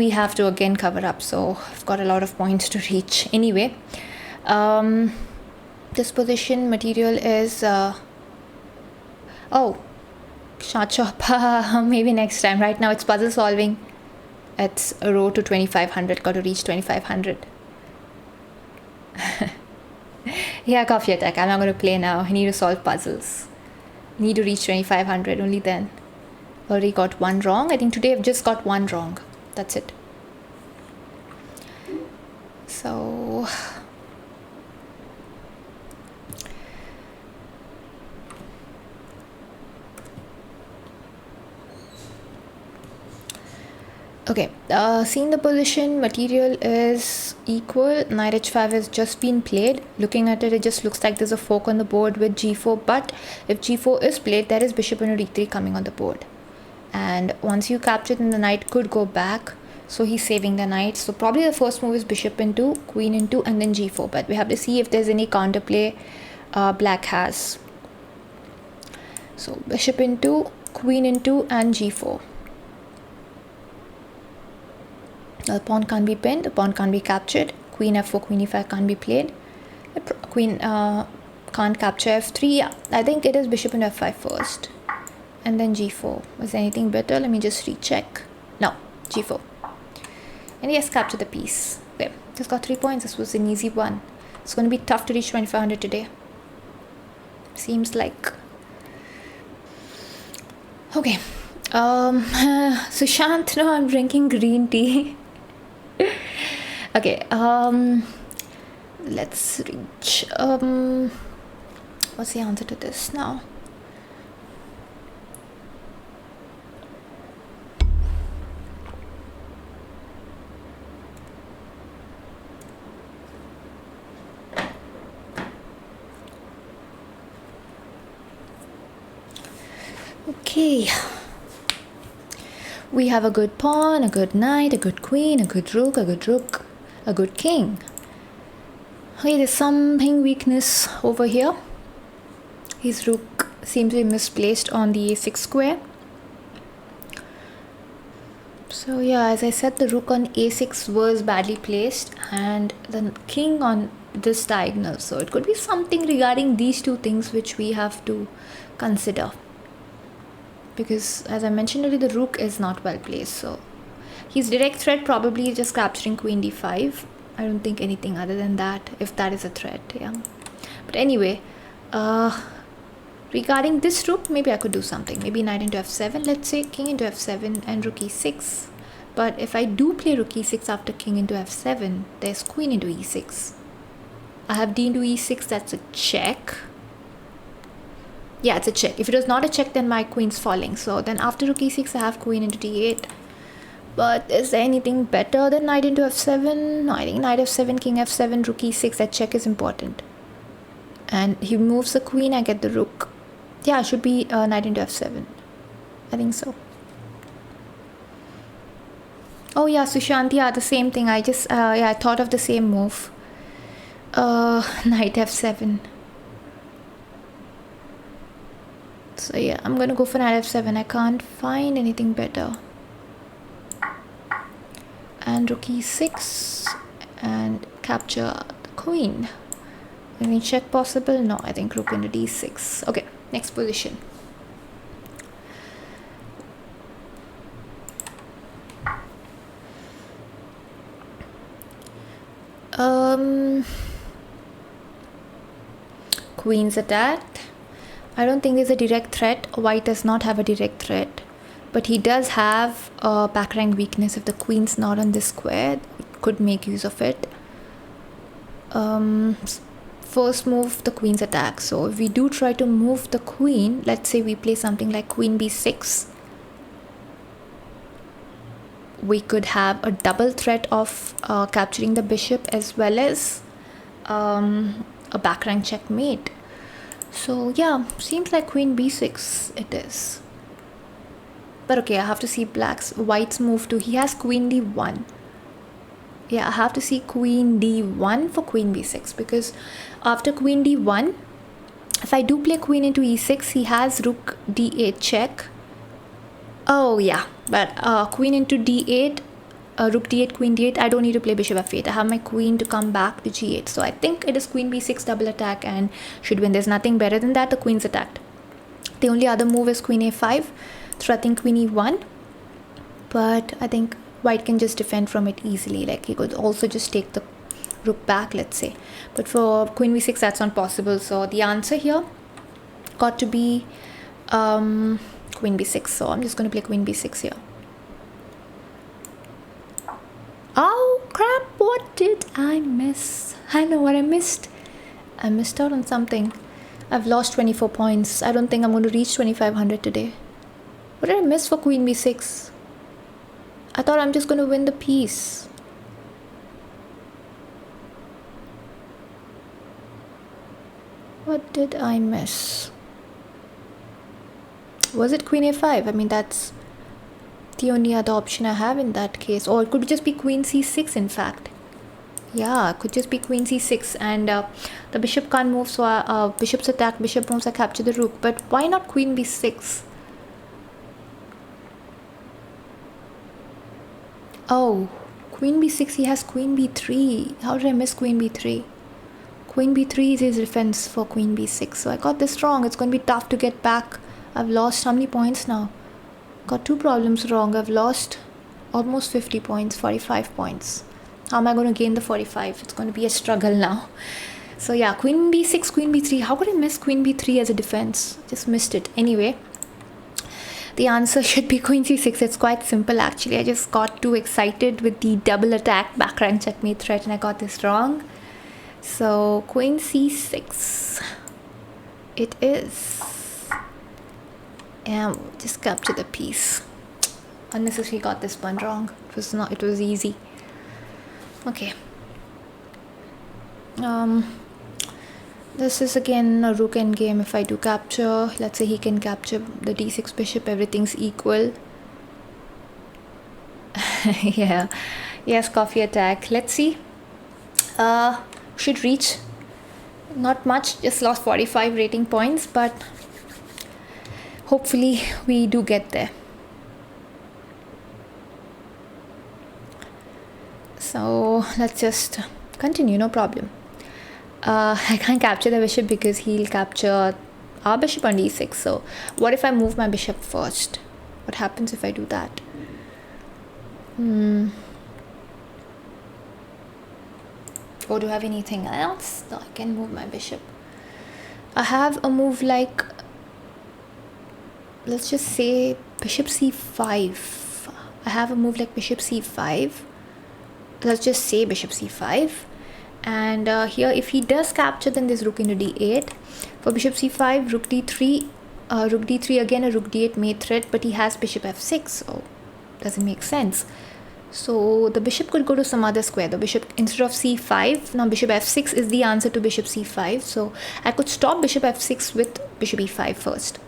have to again cover up, so I've got a lot of points to reach anyway. This position material is oh, short chop. Maybe next time. Right now it's puzzle solving. It's a row to 2500. Got to reach 2500. Yeah, coffee attack. I'm not going to play now. I need to solve puzzles. Need to reach 2500 only then. Already got one wrong. I think today I've just got one wrong. That's it. So okay, seeing the position, material is equal. Knight h5 has just been played. Looking at it, it just looks like there's a fork on the board with g4. But if g4 is played, there is bishop into d3 coming on the board. And once you capture, then the knight could go back. So he's saving the knight. So probably the first move is bishop into, queen into, and then g4. But we have to see if there's any counterplay black has. So bishop into, queen into, and g4. The pawn can't be pinned, the pawn can't be captured. Queen f4, queen e5 can't be played. Queen can't capture f3. Yeah, I think it is bishop into f5 first. And then g4. Was there anything better? Let me just recheck. No, g4. And yes, capture the piece. Okay, just got 3 points. This was an easy one. It's going to be tough to reach 2500 today. Seems like. Okay. Sushant, no, I'm drinking green tea. Okay, let's reach, what's the answer to this now? Okay. We have a good pawn, a good knight, a good queen, a good rook, a good king. Okay, there's something weakness over here. His rook seems to be misplaced on the a6 square. So yeah, as I said, the rook on a6 was badly placed and the king on this diagonal. So it could be something regarding these two things which we have to consider. Because as I mentioned earlier, the rook is not well placed. So his direct threat probably just capturing queen d5. I don't think anything other than that, if that is a threat. Yeah. But anyway, regarding this rook, maybe I could do something. Maybe knight into f7, let's say, king into f7 and rook e6. But if I do play rook e6 after king into f7, there's queen into e6. I have d into e6, that's a check. Yeah, it's a check. If it was not a check, then my queen's falling. So then after rook e6, I have queen into d8. But is there anything better than knight into f7? No, I think knight f7, king f7, rook e6, that check is important. And he moves the queen, I get the rook. Yeah, it should be knight into f7. I think so. Oh yeah, Sushant, yeah, the same thing. I just, yeah, I thought of the same move. Knight f7. So yeah, I'm gonna go for knight f7. I can't find anything better. And rook e6 and capture the queen. Any check possible? No, I think rook into d6. Okay, next position. Queen's attacked. I don't think there's a direct threat. White does not have a direct threat. But he does have a back rank weakness. If the queen's not on this square, it could make use of it. First move, the queen's attack. So if we do try to move the queen, let's say we play something like queen b6, we could have a double threat of capturing the bishop as well as a back rank checkmate. So yeah, seems like queen b6 it is. But okay, I have to see white's move too. He has queen d1. Yeah, I have to see queen d1 for queen b6, because after queen d1, if I do play queen into e6, he has rook d8 check. Oh yeah, but queen into d8 rook d8, queen d8, I don't need to play bishop f8. I have my queen to come back to g8. So I think it is queen b6 double attack and should win. There's nothing better than that. The queen's attacked. The only other move is queen a5, threatening queen e1. But I think white can just defend from it easily. Like he could also just take the rook back, let's say. But for queen b6, that's not possible. So the answer here got to be queen b6. So I'm just going to play queen b6 here. Oh crap, what did I miss? I know what I missed. I missed out on something. I've lost 24 points. I don't think I'm going to reach 2500 today. What did I miss for queen b6? I thought I'm just going to win the piece. What did I miss? Was it queen a5? I mean, that's the only other option I have in that case. Or it could just be queen c6 in fact. Yeah, it could just be queen c6 and the bishop can't move, so bishop's attack, bishop moves, I capture the rook. But why not queen b6? Oh, queen b6, he has queen b3. How did I miss queen b3? Queen b3 is his defense for queen b6. So I got this wrong. It's going to be tough to get back. I've lost how many points now? Got 2 problems wrong. I've lost almost 50 points, 45 points. How am I going to gain the 45? It's going to be a struggle now. So yeah, queen b6, queen b3. How could I miss queen b3 as a defense? Just missed it. Anyway, the answer should be queen c6. It's quite simple actually. I just got too excited with the double attack back rank checkmate threat and I got this wrong. So queen c6 it is. And we'll just capture the piece. Unnecessarily got this one wrong. It was easy. Okay. This is again a rook endgame. If I do capture, let's say he can capture the d6 bishop, everything's equal. Yeah. Yes, coffee attack. Let's see. Should reach. Not much, just lost 45 rating points, but hopefully we do get there. So let's just continue, no problem. I can't capture the bishop because he'll capture our bishop on d6. So what if I move my bishop first? What happens if I do that? Or do I have anything else? No, I can move my bishop. I have a move like, let's just say bishop c5. I have a move like bishop c5. Let's just say bishop c5. And here if he does capture, then there's rook into d8. For bishop c5, rook d3. Rook d3 again, a rook d8 may threat, but he has bishop f6. So doesn't make sense. So the bishop could go to some other square. The bishop, instead of c5, now bishop f6 is the answer to bishop c5. So I could stop bishop f6 with bishop e5 first.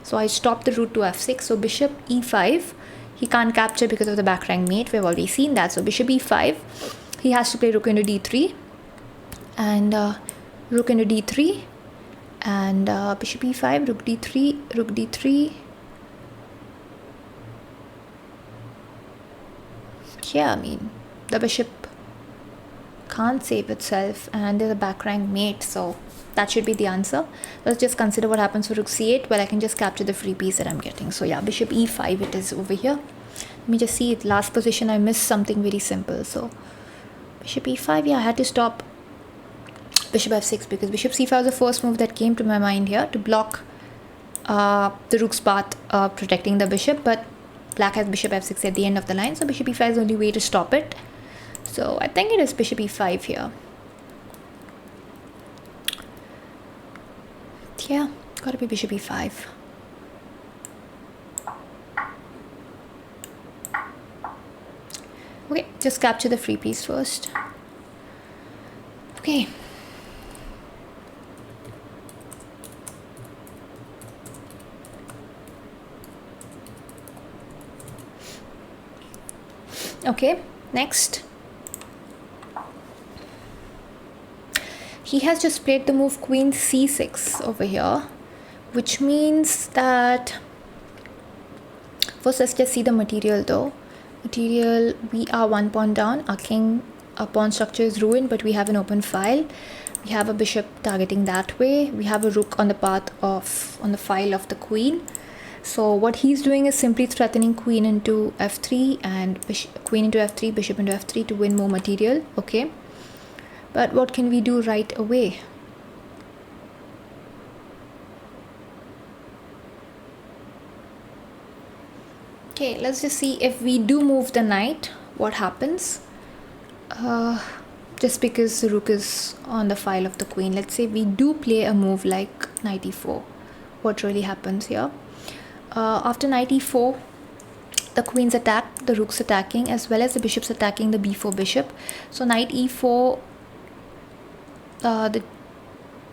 So I stopped the route to f6. So bishop e5, he can't capture because of the back rank mate. We've already seen that. So bishop e5, he has to play rook into d3. And rook into d3. And bishop e5, rook d3, rook d3. Yeah, I mean, the bishop can't save itself and there's a back rank mate, so that should be the answer. Let's just consider what happens for rook c8. Well, I can just capture the free piece that I'm getting. So yeah, bishop e5 it is over here. Let me just see it. Last position, I missed something very simple. So bishop e5, yeah, I had to stop bishop f6 because bishop c5 was the first move that came to my mind here to block the rook's path, protecting the bishop, but black has bishop f6 at the end of the line, so bishop e5 is the only way to stop it. So I think it is bishop e5 here. Yeah, gotta be bishop e5. Okay, just capture the free piece first. Okay. Okay, next. He has just played the move queen c6 over here, which means that, first let's just see the material though. material. We are 1 pawn down. Our pawn structure is ruined, but we have an open file. We have a bishop targeting that way. We have a rook on the file of the queen. So what he's doing is simply threatening queen into f3 and queen into f3, bishop into f3 to win more material. Okay, but what can we do right away? Okay, let's just see if we do move the knight, what happens. Just because the rook is on the file of the queen, let's say we do play a move like knight e4. What really happens here? After knight e4, the queen's attacked, the rook's attacking, as well as the bishop's attacking the b4 bishop. So knight e4,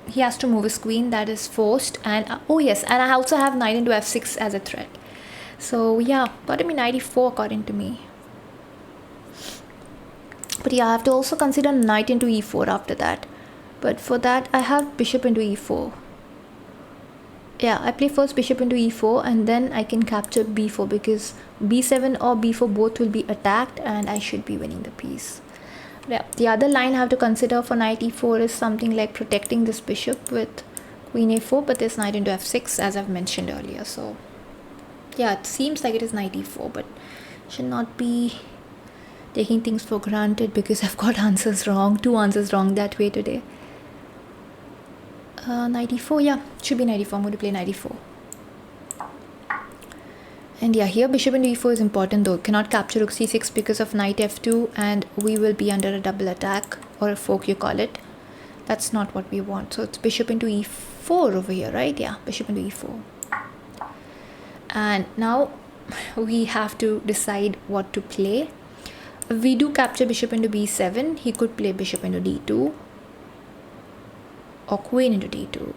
he has to move his queen, that is forced. And oh yes, and I also have knight into f6 as a threat. So yeah, got to be knight e4 according to me. But yeah, I have to also consider knight into e4 after that. But for that, I have bishop into e4. Yeah, I play first bishop into e4 and then I can capture b4 because b7 or b4 both will be attacked and I should be winning the piece. Yeah, the other line I have to consider for knight e4 is something like protecting this bishop with queen a4, but there's knight into f6 as I've mentioned earlier. So yeah, it seems like it is knight e4, but should not be taking things for granted because I've got answers wrong, 2 answers wrong that way today. Knight e4, yeah, should be knight e4. I'm going to play knight e4. And yeah, here bishop into e4 is important though. Cannot capture rook c6 because of knight f2 and we will be under a double attack, or a fork you call it. That's not what we want. So it's bishop into e4 over here, right? Yeah, bishop into e4. And now we have to decide what to play. If we do capture bishop into b7, he could play bishop into d2 or queen into d2.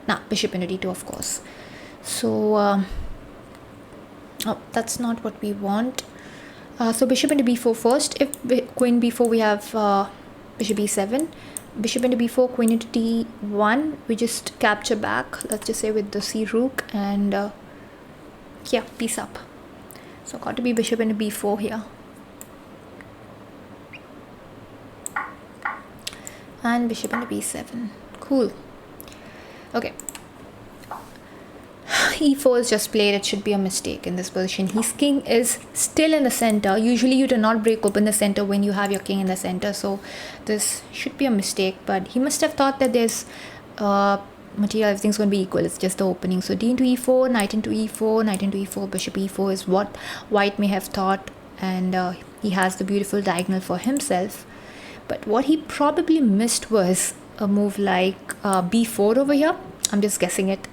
Nah, bishop into d2 of course. So oh, that's not what we want. So bishop into b4 first. If queen b4, we have bishop b7. Bishop into b4, queen into d1. We just capture back, let's just say with the c rook, and yeah, piece up. So got to be bishop into b4 here. And bishop into b7. Cool. Okay. e4 is just played. It should be a mistake in this position. His king is still in the center. Usually you do not break open the center when you have your king in the center. So this should be a mistake. But he must have thought that there's material, everything's going to be equal. It's just the opening. So d into e4, knight into e4, knight into e4, bishop e4 is what white may have thought. And he has the beautiful diagonal for himself. But what he probably missed was a move like b4 over here. I'm just guessing it.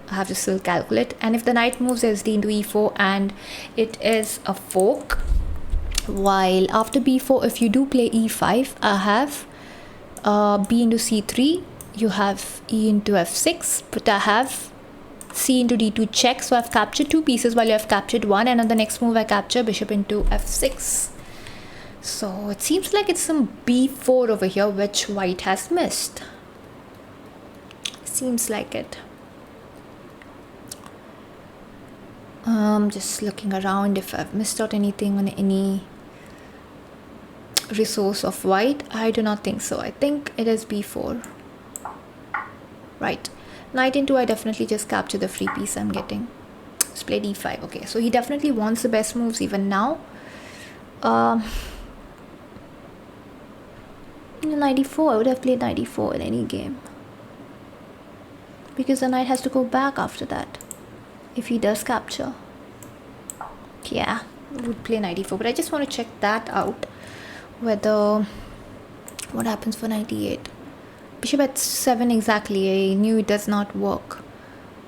I have to still calculate. And if the knight moves, there's d into e4 and it is a fork. While after b4, if you do play e5, I have b into c3. You have e into f6, but I have c into d2 check. So I've captured 2 pieces while you have captured 1. And on the next move, I capture bishop into f6. So it seems like it's some b4 over here, which white has missed. Seems like it. Just looking around if I've missed out anything on any resource of white. I do not think so. I think it is b4. Right. Knight into, I definitely just capture the free piece I'm getting. Let's play d5. Okay, so he definitely wants the best moves even now. Knight e4, I would have played knight e4 in any game. Because the knight has to go back after that. If he does capture. Yeah, I would play knight e4. But I just want to check that out. Whether, what happens for knight e8. Bishop at 7 exactly. I knew it does not work.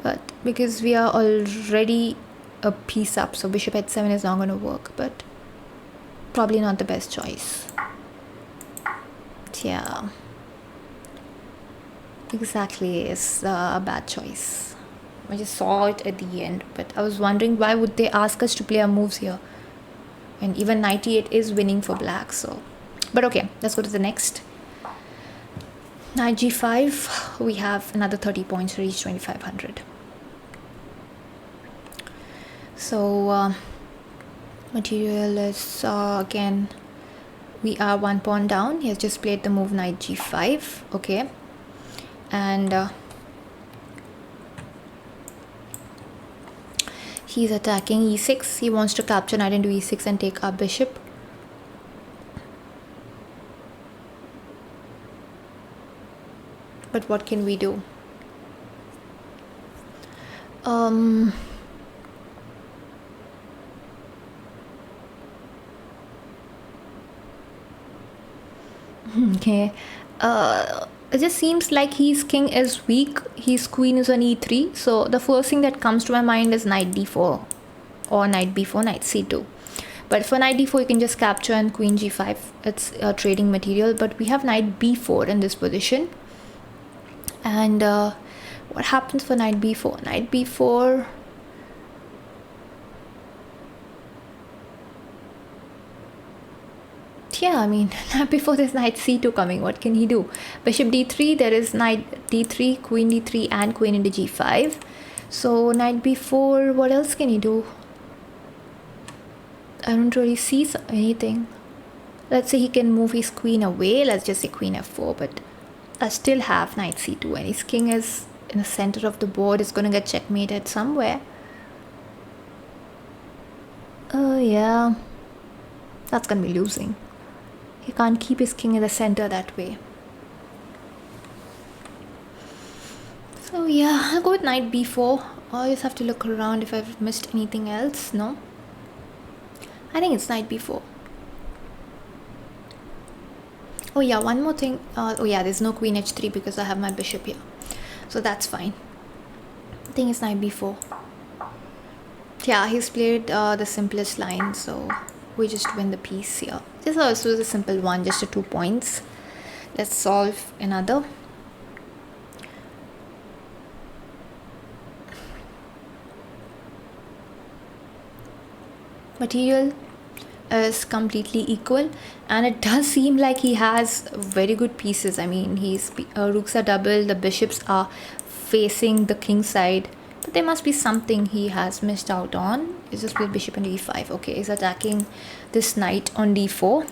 But because we are already a piece up. So bishop at 7 is not going to work. But probably not the best choice. Yeah, exactly, is a bad choice. I just saw it at the end, but I was wondering why would they ask us to play our moves here, and even knight e8 is winning for black. So, but okay, let's go to the next. Knight g5, we have another 30 points to reach 2500. So Material is again, we are 1 pawn down. He has just played the move knight g5. Okay, and he's attacking e6. He wants to capture knight into e6 and take our bishop. But what can we do? Okay. It just seems like his king is weak. His queen is on e3. So the first thing that comes to my mind is knight d4 or knight b4, knight c2. But for knight d4, you can just capture and queen g5. It's a trading material. But we have knight b4 in this position. And what happens for knight b4? Knight b4... Yeah, I mean, before there's knight c2 coming, what can he do? Bishop d3, there is knight d3, queen d3 and queen into g5. So knight b4, what else can he do? I don't really see anything. Let's say he can move his queen away. Let's just say queen f4, but I still have knight c2 and his king is in the center of the board. Is going to get checkmated somewhere. Oh yeah, that's going to be losing. He can't keep his king in the center that way. So yeah, I'll go with knight b4. I just have to look around if I've missed anything else. No, I think it's knight b4. Oh yeah, one more thing. Oh yeah, there's no queen h3 because I have my bishop here. So that's fine. I think it's knight b4. Yeah, he's played the simplest line, so we just win the piece here. This also is a simple one, just 2 points. Let's solve another. Material is completely equal, and it does seem like he has very good pieces. I mean, his rooks are double, the bishops are facing the king side, but there must be something he has missed out on. Is just played bishop into e5. Okay, he's attacking this knight on d4,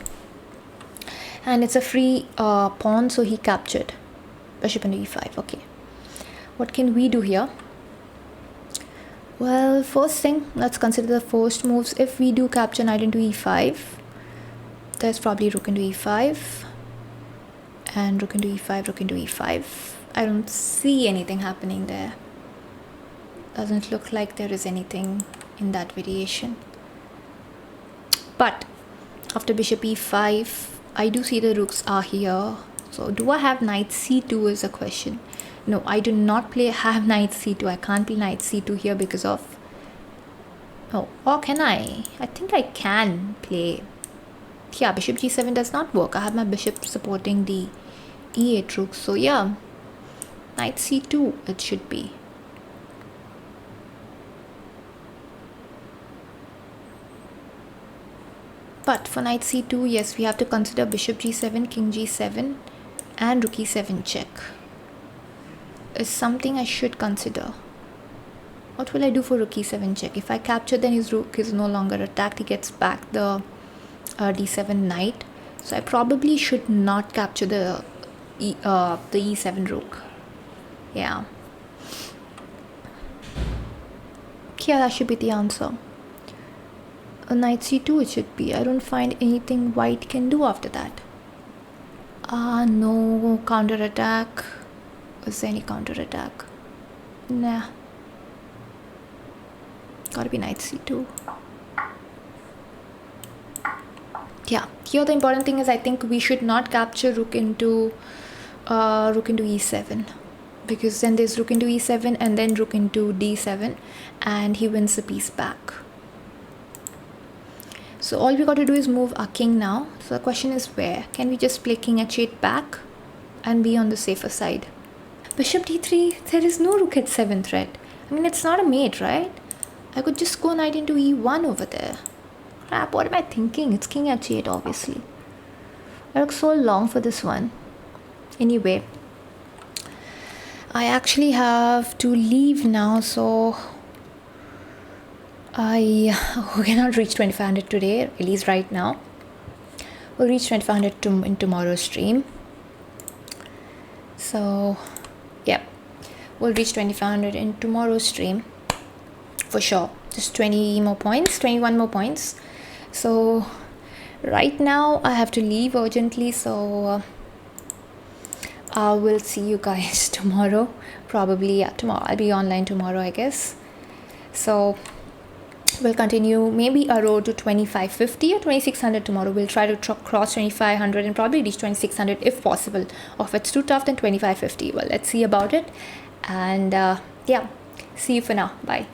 and it's a free pawn, so he captured bishop into e5. Okay, what can we do here? Well, first thing, let's consider the first moves. If we do capture knight into e5, there's probably rook into e5 and rook into e5, rook into e5. I don't see anything happening there. Doesn't look like there is anything in that variation. But after bishop e5, I do see the rooks are here. So do I have knight c2 is a question. No, I do not have knight c2. I can't play knight c2 here because of... Oh, or can I? I think I can play... Yeah, bishop g7 does not work. I have my bishop supporting the e8 rook. So yeah, knight c2 it should be. But for knight c2, yes, we have to consider bishop g7, king g7 and rook e7 check. Is something I should consider. What will I do for rook e7 check? If I capture, then his rook is no longer attacked. He gets back the d7 knight. So I probably should not capture the e7 rook. Yeah. Yeah, that should be the answer. A knight c2 it should be. I don't find anything white can do after that. No counter attack. Is there any counter attack? Nah. Gotta be knight c2. Yeah, here the important thing is I think we should not capture rook into e7, because then there's rook into e7 and then rook into d7 and he wins the piece back. So all we got to do is move our king now. So the question is where? Can we just play king h8 back and be on the safer side? Bishop d3, there is no rook h7 threat. I mean, it's not a mate, right? I could just go knight into e1 over there. Crap, what am I thinking? It's king h8, obviously. I took so long for this one. Anyway, I actually have to leave now, so I cannot reach 2500 today, at least right now. We'll reach 2500 in tomorrow's stream. So yeah, we'll reach 2500 in tomorrow's stream for sure. Just 20 more points, 21 more points. So right now I have to leave urgently, so I will see you guys tomorrow. Probably, yeah, tomorrow. I'll be online tomorrow, I guess. So we'll continue maybe a road to 2550 or 2600 tomorrow. We'll try to cross 2500 and probably reach 2600 if possible. Or if it's too tough, then 2550. Well, let's see about it. And yeah, see you for now. Bye.